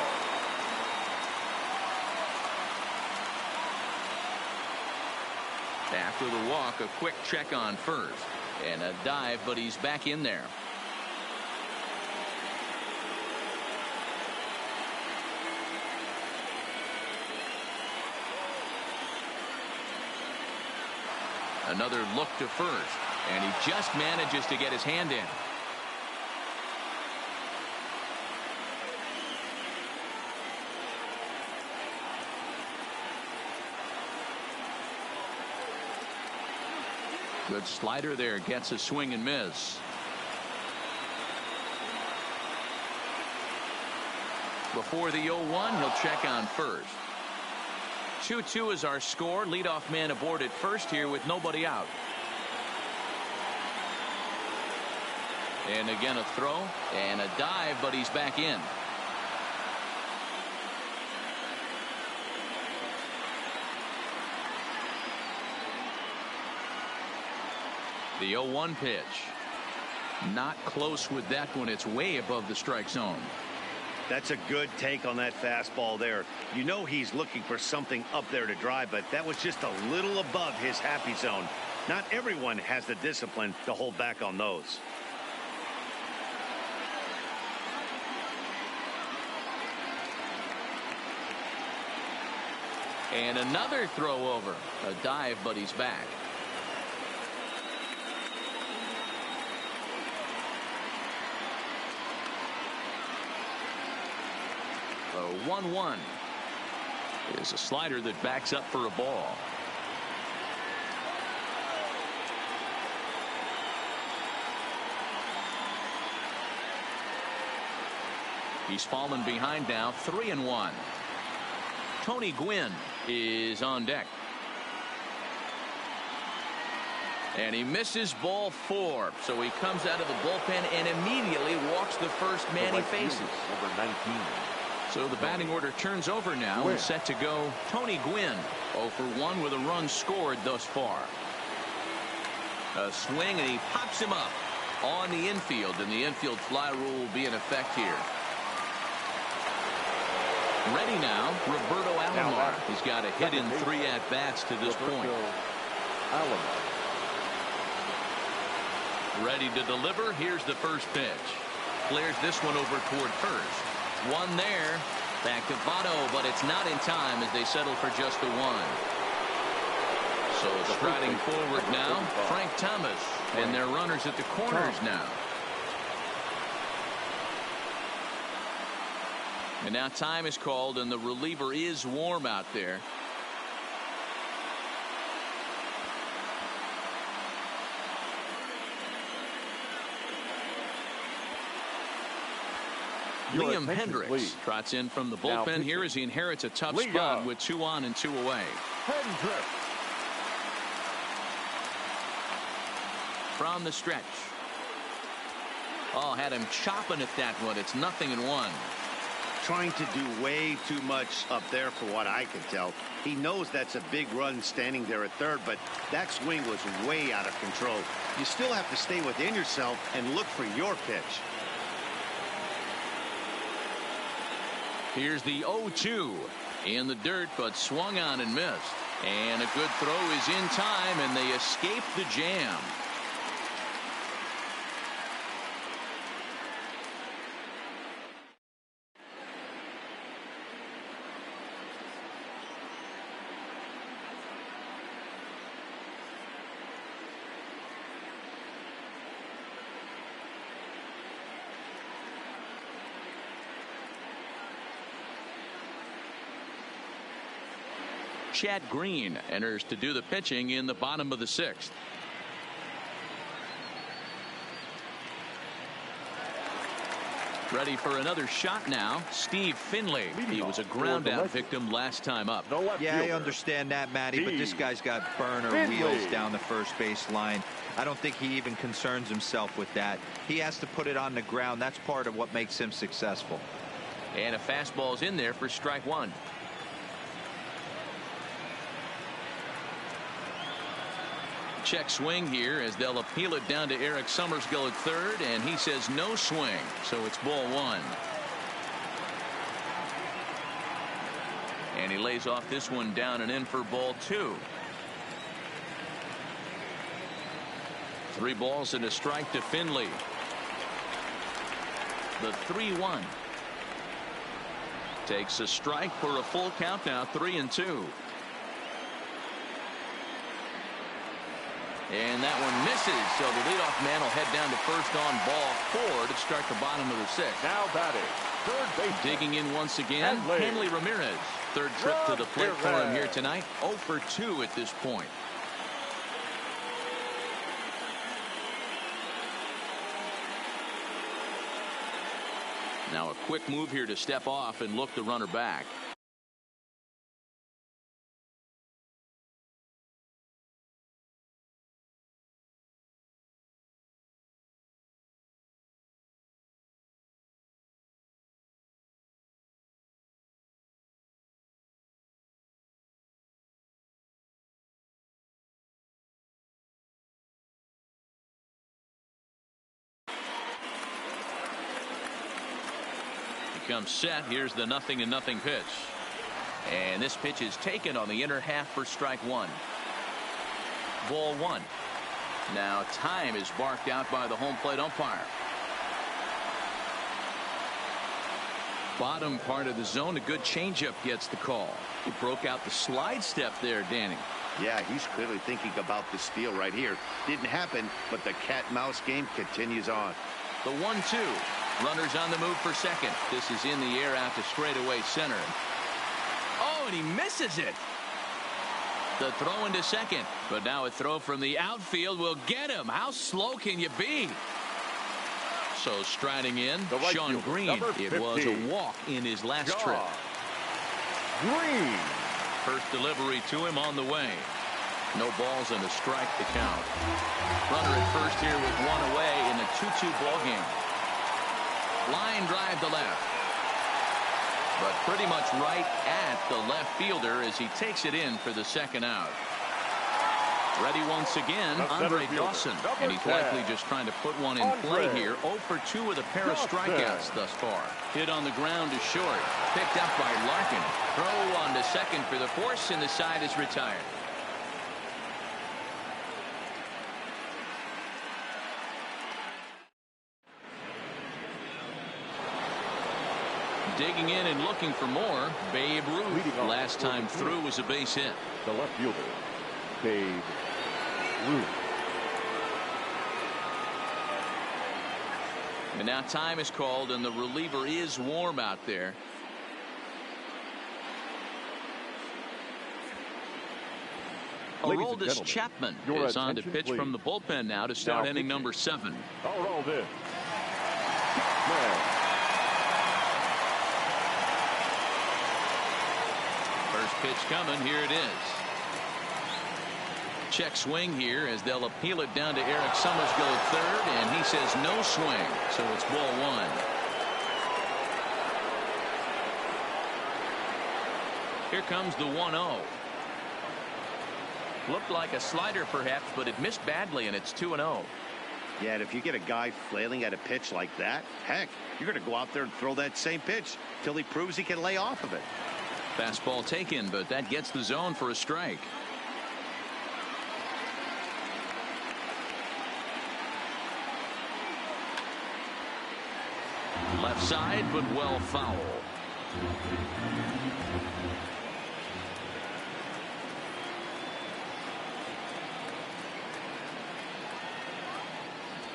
After the walk, a quick check on first and a dive, but he's back in there. Another look to first, and he just manages to get his hand in. Good slider there, gets a swing and miss. Before the 0-1, he'll check on first. 2-2 is our score. Leadoff man aboard at first here with nobody out. And again a throw and a dive, but he's back in. The 0-1 pitch. Not close with that one. It's way above the strike zone. That's a good take on that fastball there. You know he's looking for something up there to drive, but that was just a little above his happy zone. Not everyone has the discipline to hold back on those. And another throw over. A dive, but he's back. The 1-1 is a slider that backs up for a ball. He's fallen behind now, 3-1. Tony Gwynn is on deck. And he misses ball 4. So he comes out of the bullpen and immediately walks the first man he faces. Number 19. So the batting order turns over now and set to go Tony Gwynn. 0 for 1 with a run scored thus far. A swing and he pops him up on the infield, and the infield fly rule will be in effect here. Ready now, Roberto Alomar. He's got a hit in 3 at-bats to this point. Ready to deliver. Here's the first pitch. Flares this one over toward first. One there. Back to Votto, but it's not in time as they settle for just the 1. So striding forward now, Frank Thomas. And their runners at the corners now. And now time is called, and the reliever is warm out there. Liam Hendricks trots in from the bullpen here as he inherits a tough spot with 2 on and 2 away. Hendricks. From the stretch. Oh, had him chopping at that one. It's 0-1. Trying to do way too much up there for what I can tell. He knows that's a big run standing there at third, but that swing was way out of control. You still have to stay within yourself and look for your pitch. Here's the 0-2 in the dirt, but swung on and missed. And a good throw is in time, and they escape the jam. Chad Green enters to do the pitching in the bottom of the 6th. Ready for another shot now. Steve Finley. He was a ground out victim last time up. Yeah, I understand that, Matty, but this guy's got burner wheels down the first base line. I don't think he even concerns himself with that. He has to put it on the ground. That's part of what makes him successful. And a fastball's in there for strike 1. Check swing here as they'll appeal it down to Eric Summersgill at third, and he says no swing, so it's ball 1. And he lays off this one down and in for ball 2. 3 balls and a strike to Finley. The 3-1 takes a strike for a full count now, 3-2. And that one misses, so the leadoff man will head down to first on ball 4 to start the bottom of the 6th. Now batting, third base. Digging in once again, Hanley Ramirez. Third trip to the plate for him here tonight. 0 for 2 at this point. Now a quick move here to step off and look the runner back. Comes set. Here's the 0-0 pitch, and this pitch is taken on the inner half for strike 1. Ball 1. Now time is barked out by the home plate umpire. Bottom part of the zone, a good changeup gets the call. He broke out the slide step there, Danny. Yeah, he's clearly thinking about the steal right here. Didn't happen, but the cat-mouse game continues on. The 1-2. Runners on the move for second. This is in the air out to straightaway center. Oh, and he misses it. The throw into second. But now a throw from the outfield will get him. How slow can you be? So striding in, right Sean fielder, Green. number It was 15. a walk in his last Sean trip. Green. First delivery to him on the way. No balls and a strike to count. Runner at first here with one away in a 2-2 ball game. Line drive to left. But pretty much right at the left fielder as he takes it in for the second out. Ready once again, The center Andre fielder, Dawson. number And he's 10. likely just trying to put one in play Andre here. 0 for 2 with a pair of Dawson. strikeouts thus far. Hit on the ground to short. Picked up by Larkin. Throw on to second for the force, and the side is retired. Digging in and looking for more, Babe Ruth. Leading off Last time for the through was a base hit. The left fielder, Babe Ruth. And now time is called, and the reliever is warm out there. Ladies and Aroldis gentlemen, Chapman your is on to attention, pitch please. from the bullpen now to start Now inning pitching. number 7. Aroldis Chapman. First pitch coming. Here it is. Check swing here as they'll appeal it down to Eric Summers, go third, and he says no swing, so it's ball 1. Here comes the 1-0. Looked like a slider perhaps, but it missed badly, and it's 2-0. Yeah, and if you get a guy flailing at a pitch like that, heck, you're going to go out there and throw that same pitch till he proves he can lay off of it. Fastball taken, but that gets the zone for a strike. Left side, but well foul.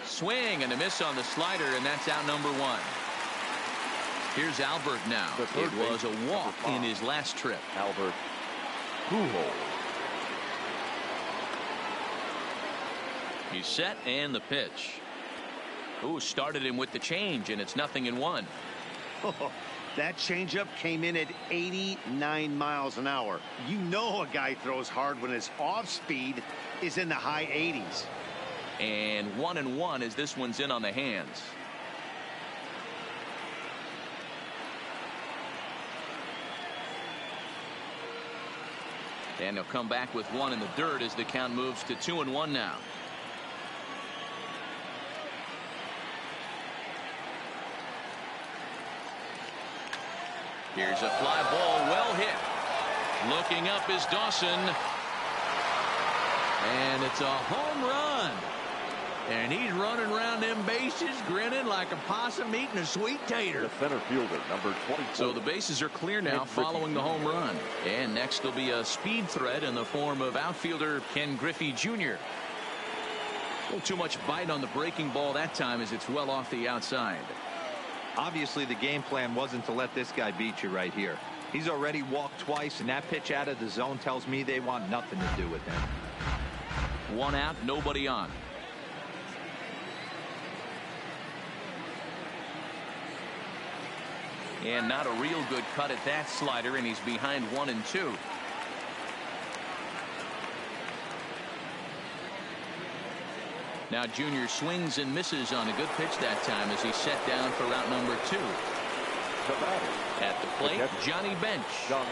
Swing and a miss on the slider, and that's out number 1. Here's Albert now. The third It was a baseman, walk number in 5. his last trip. Albert Pujols. He's set, and the pitch. Ooh, started him with the change, and it's 0-1. That changeup came in at 89 miles an hour. You know a guy throws hard when his off speed is in the high 80s. And 1-1 as this one's in on the hands. And he'll come back with one in the dirt as the count moves to 2-1 now. Here's a fly ball, well hit. Looking up is Dawson. And it's a home run. And he's running around them bases grinning like a possum eating a sweet tater. The center fielder, number 24. So the bases are clear now following the home run. And next will be a speed threat in the form of outfielder Ken Griffey Jr. A little too much bite on the breaking ball that time as it's well off the outside. Obviously, the game plan wasn't to let this guy beat you right here. He's already walked twice, and that pitch out of the zone tells me they want nothing to do with him. 1 out, nobody on. And not a real good cut at that slider, and he's behind 1-2. Now Junior swings and misses on a good pitch that time as he's set down for route number 2. At the plate, Johnny Bench.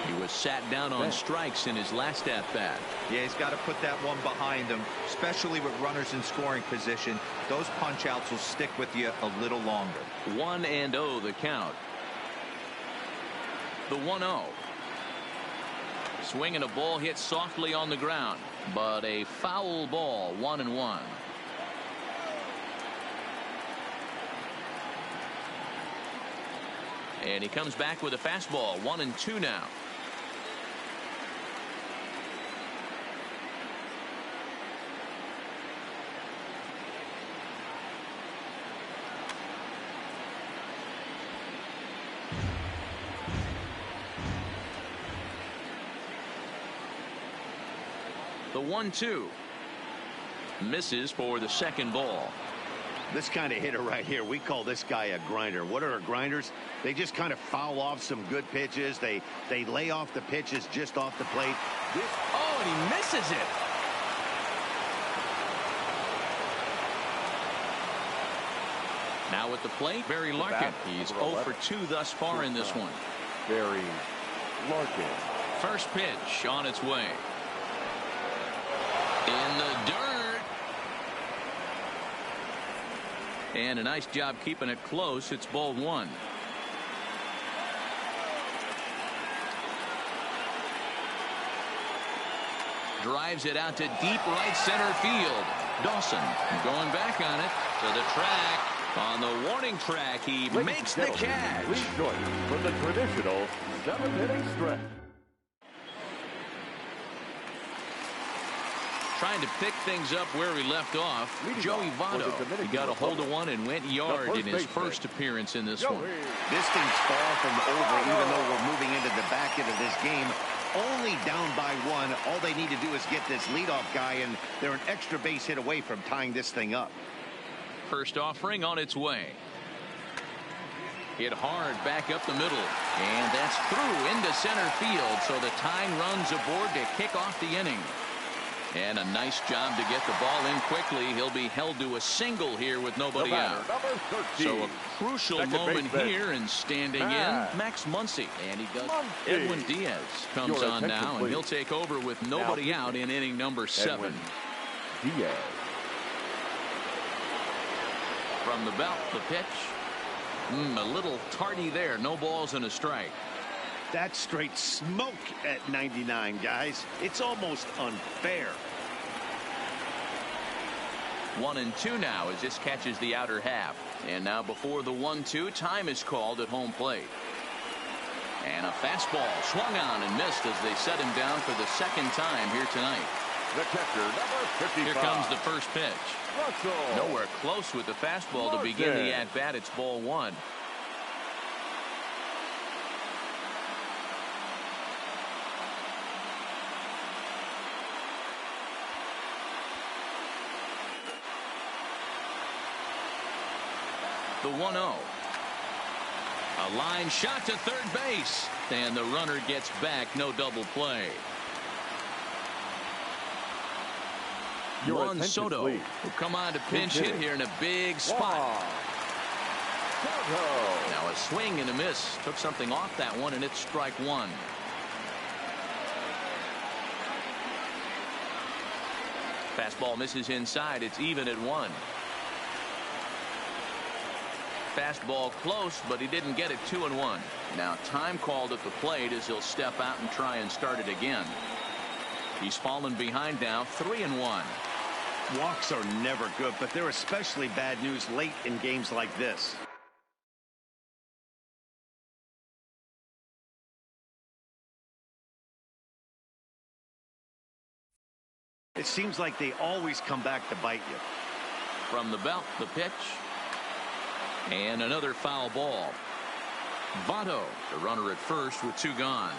He was sat down on strikes in his last at-bat. Yeah, he's got to put that one behind him, especially with runners in scoring position. Those punch-outs will stick with you a little longer. 1-0 the count. The 1-0. Swing and a ball hit softly on the ground, but a foul ball. 1-1. And he comes back with a fastball. 1-2 now. The 1-2 misses for the second ball. This kind of hitter right here, we call this guy a grinder. What are grinders? They just kind of foul off some good pitches. They lay off the pitches just off the plate. Oh, and he misses it. Now at the plate, Barry Larkin. He's 0 for 2 thus far in this one. Barry Larkin. First pitch on its way. In the dirt. And a nice job keeping it close. It's ball 1. Drives it out to deep right center field. Dawson going back on it to the track. On the warning track, he makes the catch. Lee Joyce from the traditional 7th-inning stretch. Trying to pick things up where he left off. Joey Votto. He got a hold of one and went yard in his first appearance in this one. This thing's far from over, even though we're moving into the back end of this game. Only down by 1. All they need to do is get this leadoff guy, and they're an extra base hit away from tying this thing up. First offering on its way. Hit hard back up the middle. And that's through into center field. So the tying runs aboard to kick off the inning. And a nice job to get the ball in quickly. He'll be held to a single here with nobody out. So a crucial moment here, and standing in, Max Muncy. And he does. Edwin Diaz comes on now, and he'll take over with nobody out in inning number 7. Diaz. From the belt, the pitch. A little tardy there. No balls and a strike. That's straight smoke at 99, guys. It's almost unfair. 1-2 now as this catches the outer half. And now before the 1-2, time is called at home plate. And a fastball swung on and missed as they set him down for the second time here tonight. The catcher, number 55. Here comes the first pitch. Russell. Nowhere close with the fastball to begin the at-bat. It's ball 1. The 1-0. A line shot to third base. And the runner gets back. No double play. Juan Soto will come on to pinch hit here in a big spot. Now a swing and a miss. Took something off that one, and it's strike 1. Fastball misses inside. It's even at 1. Fastball close, but he didn't get it. 2-1. Now time called at the plate as he'll step out and try and start it again. He's fallen behind now. 3-1. Walks are never good, but they're especially bad news late in games like this. It seems like they always come back to bite you. From the belt, the pitch. And another foul ball. Votto, the runner at first with 2 gone.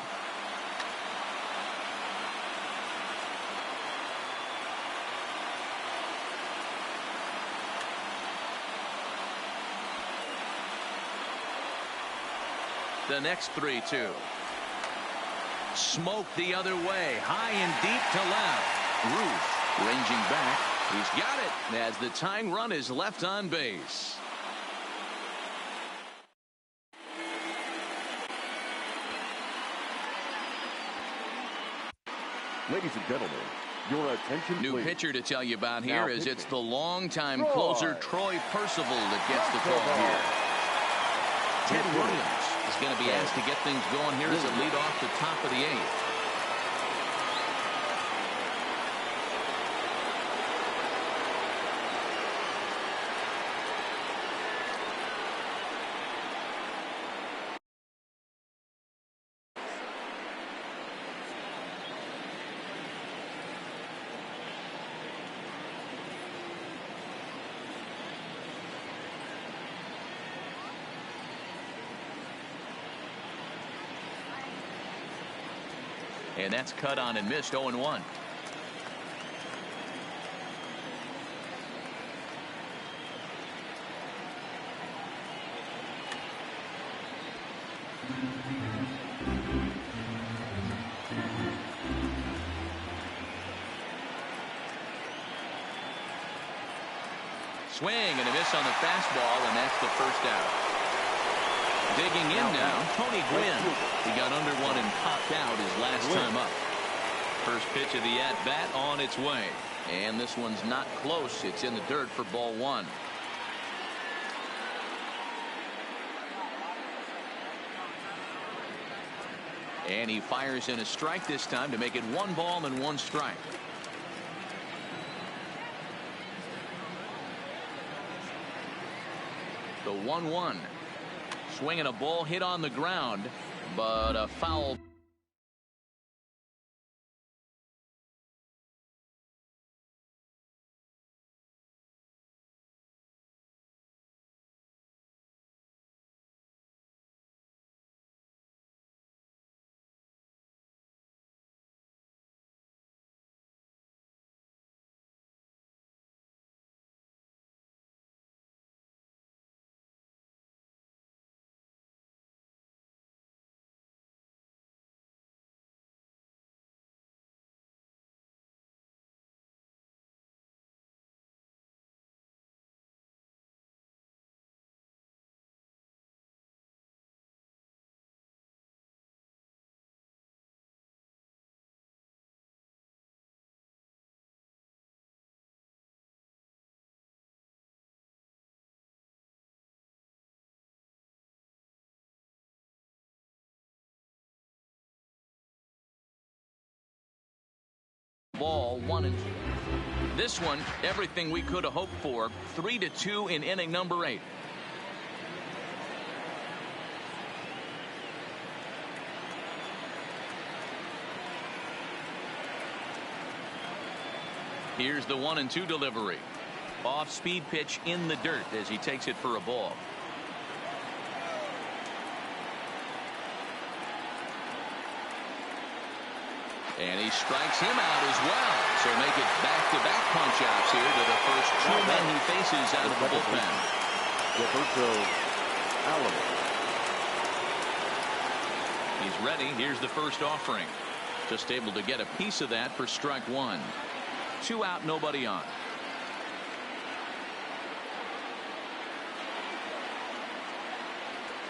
The next 3-2. Smoke the other way. High and deep to left. Ruth ranging back. He's got it as the tying run is left on base. Ladies and gentlemen, your attention, New please. pitcher to tell you about here Now is pitching. it's the longtime closer Troy Percival that gets the call here. Ted Williams is going to be asked to get things going here as a lead off the top of the 8th. And that's cut on and missed. 0-1. Swing and a miss on the fastball, and that's the first out. Digging in now, Tony Gwynn. He got under one and popped out his last time up. First pitch of the at-bat on its way. And this one's not close. It's in the dirt for ball one. And he fires in a strike this time to make it 1 ball and 1 strike. The 1-1. Swinging a ball hit on the ground, but a foul. Ball 1-2. This one, everything we could have hoped for. 3-2 in inning number 8. Here's the 1-2 delivery. Off speed pitch in the dirt as he takes it for a ball. And he strikes him out as well. So make it back-to-back punch-outs here to the first 2 men he faces out of the bullpen. He's ready. Here's the first offering. Just able to get a piece of that for strike 1. 2 out, nobody on.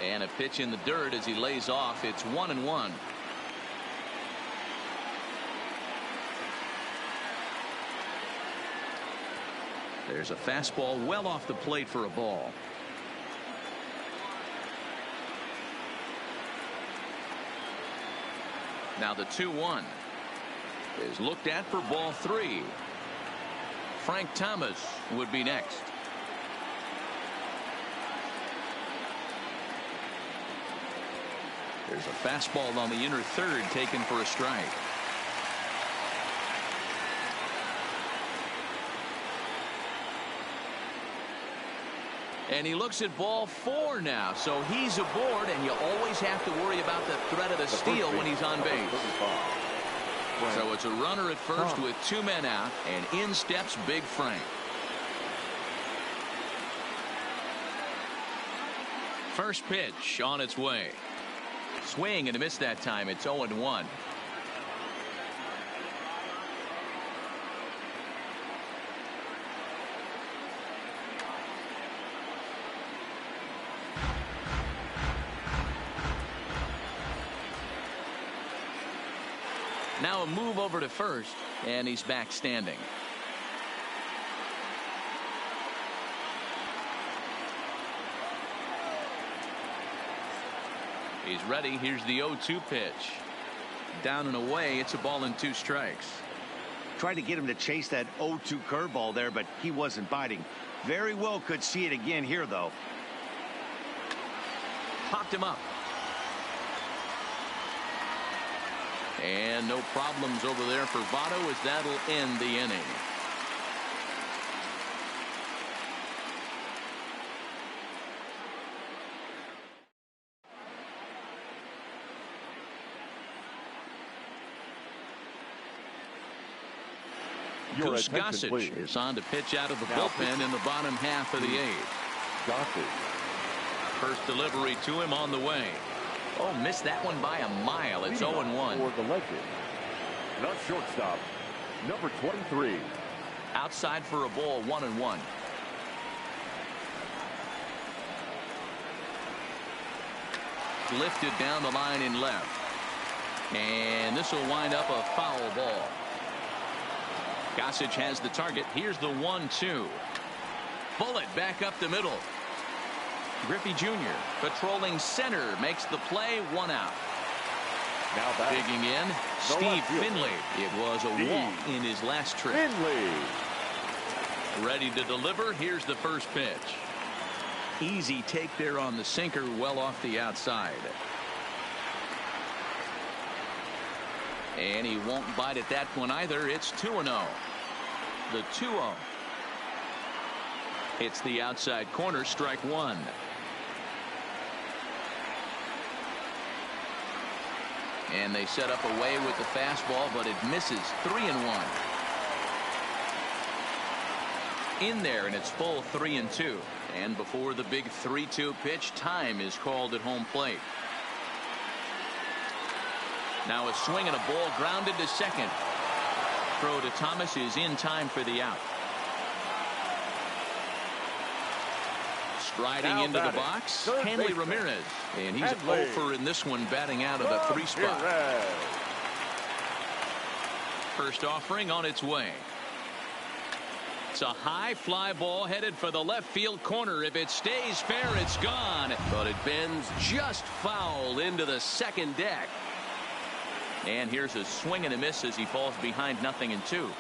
And a pitch in the dirt as he lays off. It's 1-1. There's a fastball well off the plate for a ball. Now the 2-1 is looked at for ball 3. Frank Thomas would be next. There's a fastball on the inner third taken for a strike. And he looks at ball 4 now, so he's aboard, and you always have to worry about the threat of the steal when he's on base. So it's a runner at first with 2 men out, and in steps Big Frank. First pitch on its way. Swing and a miss that time. It's 0-1. Now a move over to first, and he's back standing. He's ready. Here's the 0-2 pitch. Down and away. It's a ball and 2 strikes. Tried to get him to chase that 0-2 curveball there, but he wasn't biting. Very well could see it again here, though. Popped him up. And no problems over there for Votto, as that'll end the inning. Your Goose attention, Gossage please. is on to pitch out of the Now, bullpen in the bottom half of the eighth. Gossage. First delivery to him on the way. Oh, missed that one by a mile. It's 0-1. For the legend. The shortstop, number 23. Outside for a ball, 1-1. Lifted down the line in left. And this will wind up a foul ball. Gossage has the target. Here's the 1-2. Bullet back up the middle. Griffey Jr. patrolling center makes the play, 1 out. Now back. Digging in, Steve Finley. It was a walk in his last trip. Finley. Ready to deliver. Here's the first pitch. Easy take there on the sinker, well off the outside. And he won't bite at that one either. It's 2-0. The 2-0. It's the outside corner, strike one. And they set up away with the fastball, but it misses. 3-1. In there, and it's full 3-2. And before the big 3-2 pitch, time is called at home plate. Now a swing and a ball grounded to second. Throw to Thomas is in time for the out. Striding now into the box, Hanley Ramirez. And he's 0 in this one, batting out of the 3 spot. First offering on its way. It's a high fly ball headed for the left field corner. If it stays fair, it's gone. But it bends just foul into the second deck. And here's a swing and a miss as he falls behind 0-2.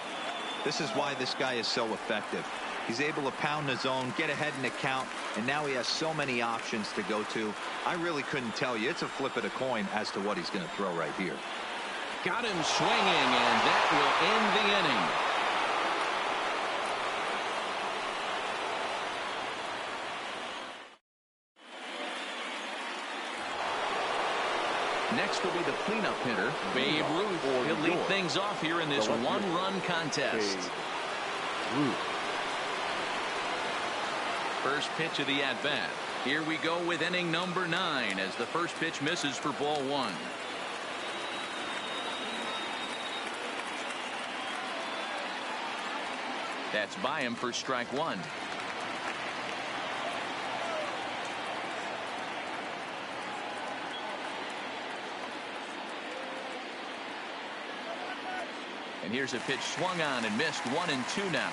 This is why this guy is so effective. He's able to pound the zone, get ahead in the count, and now he has so many options to go to. I really couldn't tell you. It's a flip of the coin as to what he's going to throw right here. Got him swinging, and that will end the inning. Next will be the cleanup hitter, Babe Ruth. He'll lead things off here in this one-run contest. First pitch of the at-bat. Here we go with inning number 9 as the first pitch misses for ball 1. That's by him for strike 1. And here's a pitch swung on and missed. 1-2 now.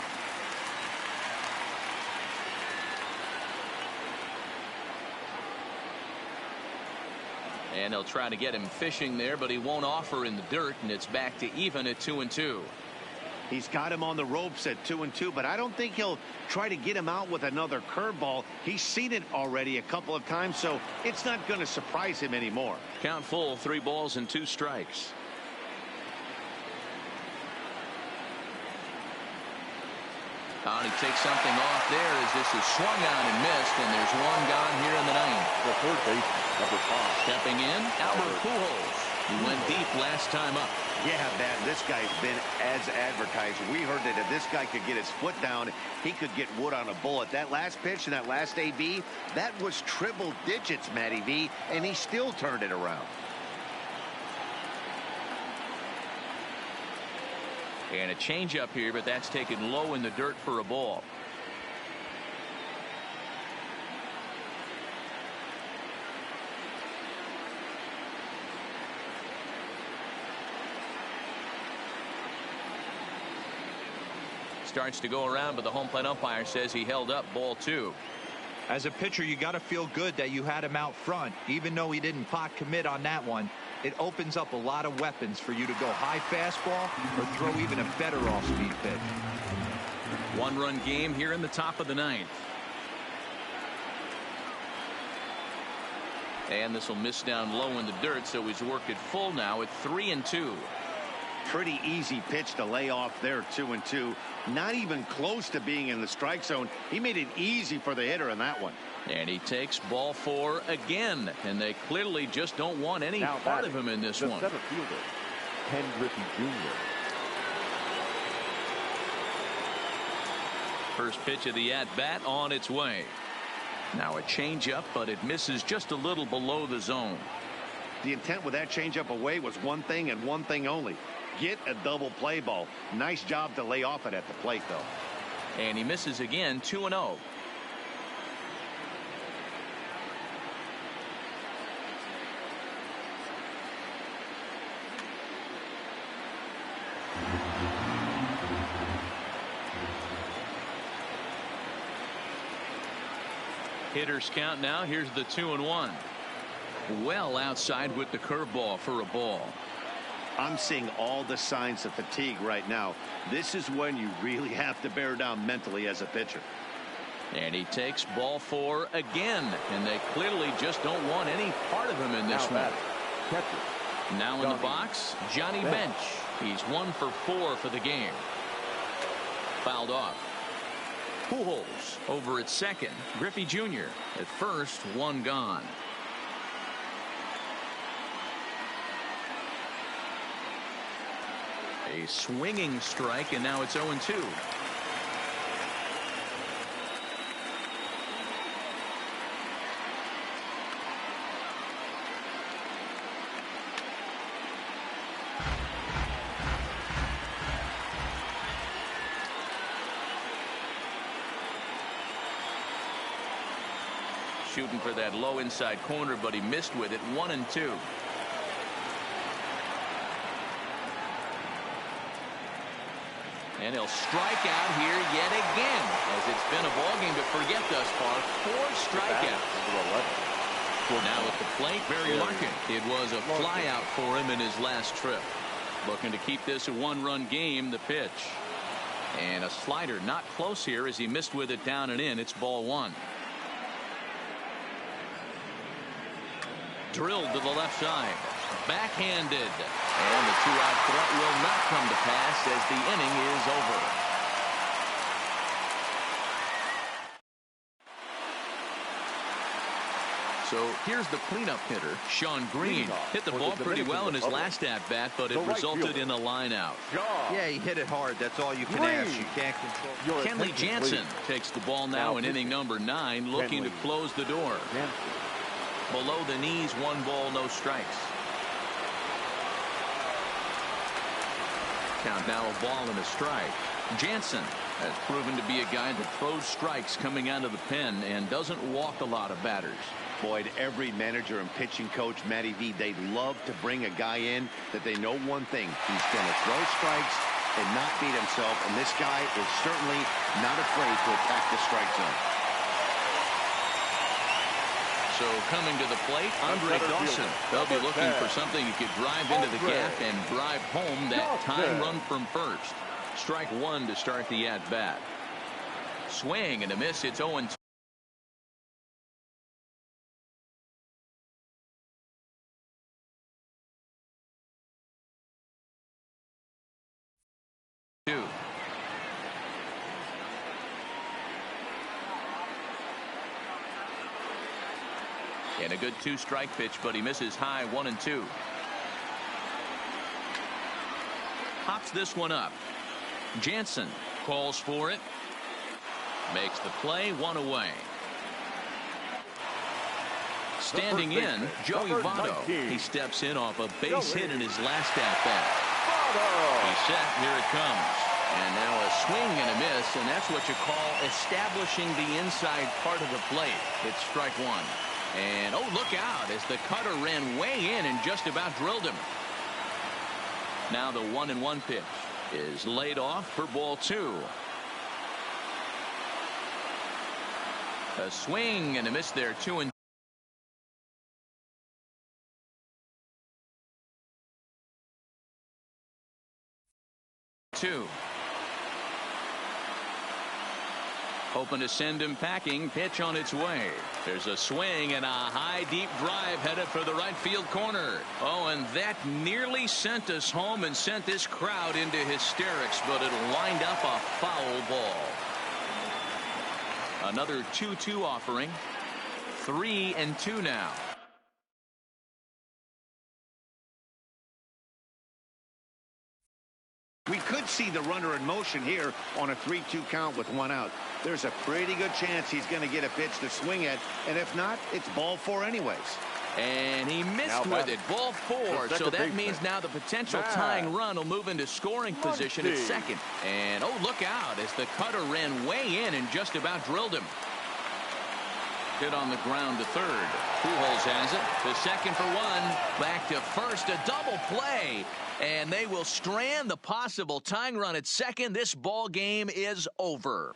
And they'll try to get him fishing there, but he won't offer in the dirt, and it's back to even at 2-2. He's got him on the ropes at 2-2, but I don't think he'll try to get him out with another curveball. He's seen it already a couple of times, so it's not going to surprise him anymore. Count full, 3 balls and 2 strikes. Oh, and he takes something off there as this is swung on and missed, and there's one gone here in the 9th. The third baseman, number 5. Stepping in, Albert Pujols. He went deep last time up. Yeah, man, this guy's been as advertised. We heard that if this guy could get his foot down, he could get wood on a bullet. That last pitch and that last AB, that was triple digits, Matty V, and he still turned it around. And a changeup here, but that's taken low in the dirt for a ball. Starts to go around, but the home plate umpire says he held up ball 2. As a pitcher, you got to feel good that you had him out front. Even though he didn't pot commit on that one, it opens up a lot of weapons for you to go high fastball or throw even a better off-speed pitch. 1-run game here in the top of the 9th. And this will miss down low in the dirt, so he's worked it full now at 3-2. Pretty easy pitch to lay off there, 2-2. Not even close to being in the strike zone. He made it easy for the hitter in that one. And he takes ball 4 again, and they clearly just don't want any part of him in this one. The center fielder, Ken Griffey Jr. First pitch of the at-bat on its way. Now a changeup, but it misses just a little below the zone. The intent with that changeup away was one thing and one thing only. Get a double play ball. Nice job to lay off it at the plate, though. And he misses again, 2-0. Hitters count now. Here's the 2-1. Well outside with the curveball for a ball. I'm seeing all the signs of fatigue right now. This is when you really have to bear down mentally as a pitcher. And he takes ball 4 again. And they clearly just don't want any part of him in this one. Now in the box, Johnny Bench. He's 1 for 4 for the game. Fouled off. Pujols over at second. Griffey Jr. at first, 1 gone. A swinging strike, and now it's 0-2. Shooting for that low inside corner, but he missed with it. 1-2. And he'll strike out here yet again, as it's been a ball game to forget thus far. 4 strikeouts. Now at the plate, Barry Larkin. It was a flyout for him in his last trip. Looking to keep this a 1-run game. The pitch. And a slider not close here as he missed with it down and in. It's ball 1. Drilled to the left side. Backhanded. And the 2-out threat will not come to pass as the inning is over. So here's the cleanup hitter, Sean Green. Hit the ball pretty well in his last at-bat, but it resulted in a line out. Yeah, he hit it hard. That's all you can ask. You can't control. Kenley Jansen takes the ball now in inning number 9, looking to close the door. Below the knees, 1 ball, no strikes. Count now, a ball and a strike. Jansen has proven to be a guy that throws strikes coming out of the pen and doesn't walk a lot of batters. Boyd, every manager and pitching coach, Matty V, they'd love to bring a guy in that they know one thing. He's going to throw strikes and not beat himself, and this guy is certainly not afraid to attack the strike zone. So coming to the plate, Andre Dawson. They'll be looking for something he could drive into the gap and drive home that time run from first. Strike 1 to start the at-bat. Swing and a miss. It's 0-2. And a good 2-strike pitch, but he misses high. 1-2. Hops this one up. Jansen calls for it. Makes the play. 1 away. Standing in, Joey Votto. He steps in off a base hit in his last at-bat. He's set. Here it comes. And now a swing and a miss, and that's what you call establishing the inside part of the plate. It's strike 1. And, oh, look out, as the cutter ran way in and just about drilled him. Now the 1-1 pitch is laid off for ball 2. A swing and a miss there, 2-2. Hoping to send him packing. Pitch on its way. There's a swing and a high deep drive headed for the right field corner. Oh, and that nearly sent us home and sent this crowd into hysterics, but it'll wind up a foul ball. Another 2-2 offering. 3-2 now. We could see the runner in motion here on a 3-2 count with 1 out. There's a pretty good chance he's going to get a pitch to swing at, and if not, it's ball 4 anyways. And he missed with it. Ball 4. So that means now the potential tying run will move into scoring position at second. And, oh, look out as the cutter ran way in and just about drilled him. Hit on the ground to third. Pujols has it. To second for 1. Back to first. A double play. And they will strand the possible tying run at second. This ball game is over.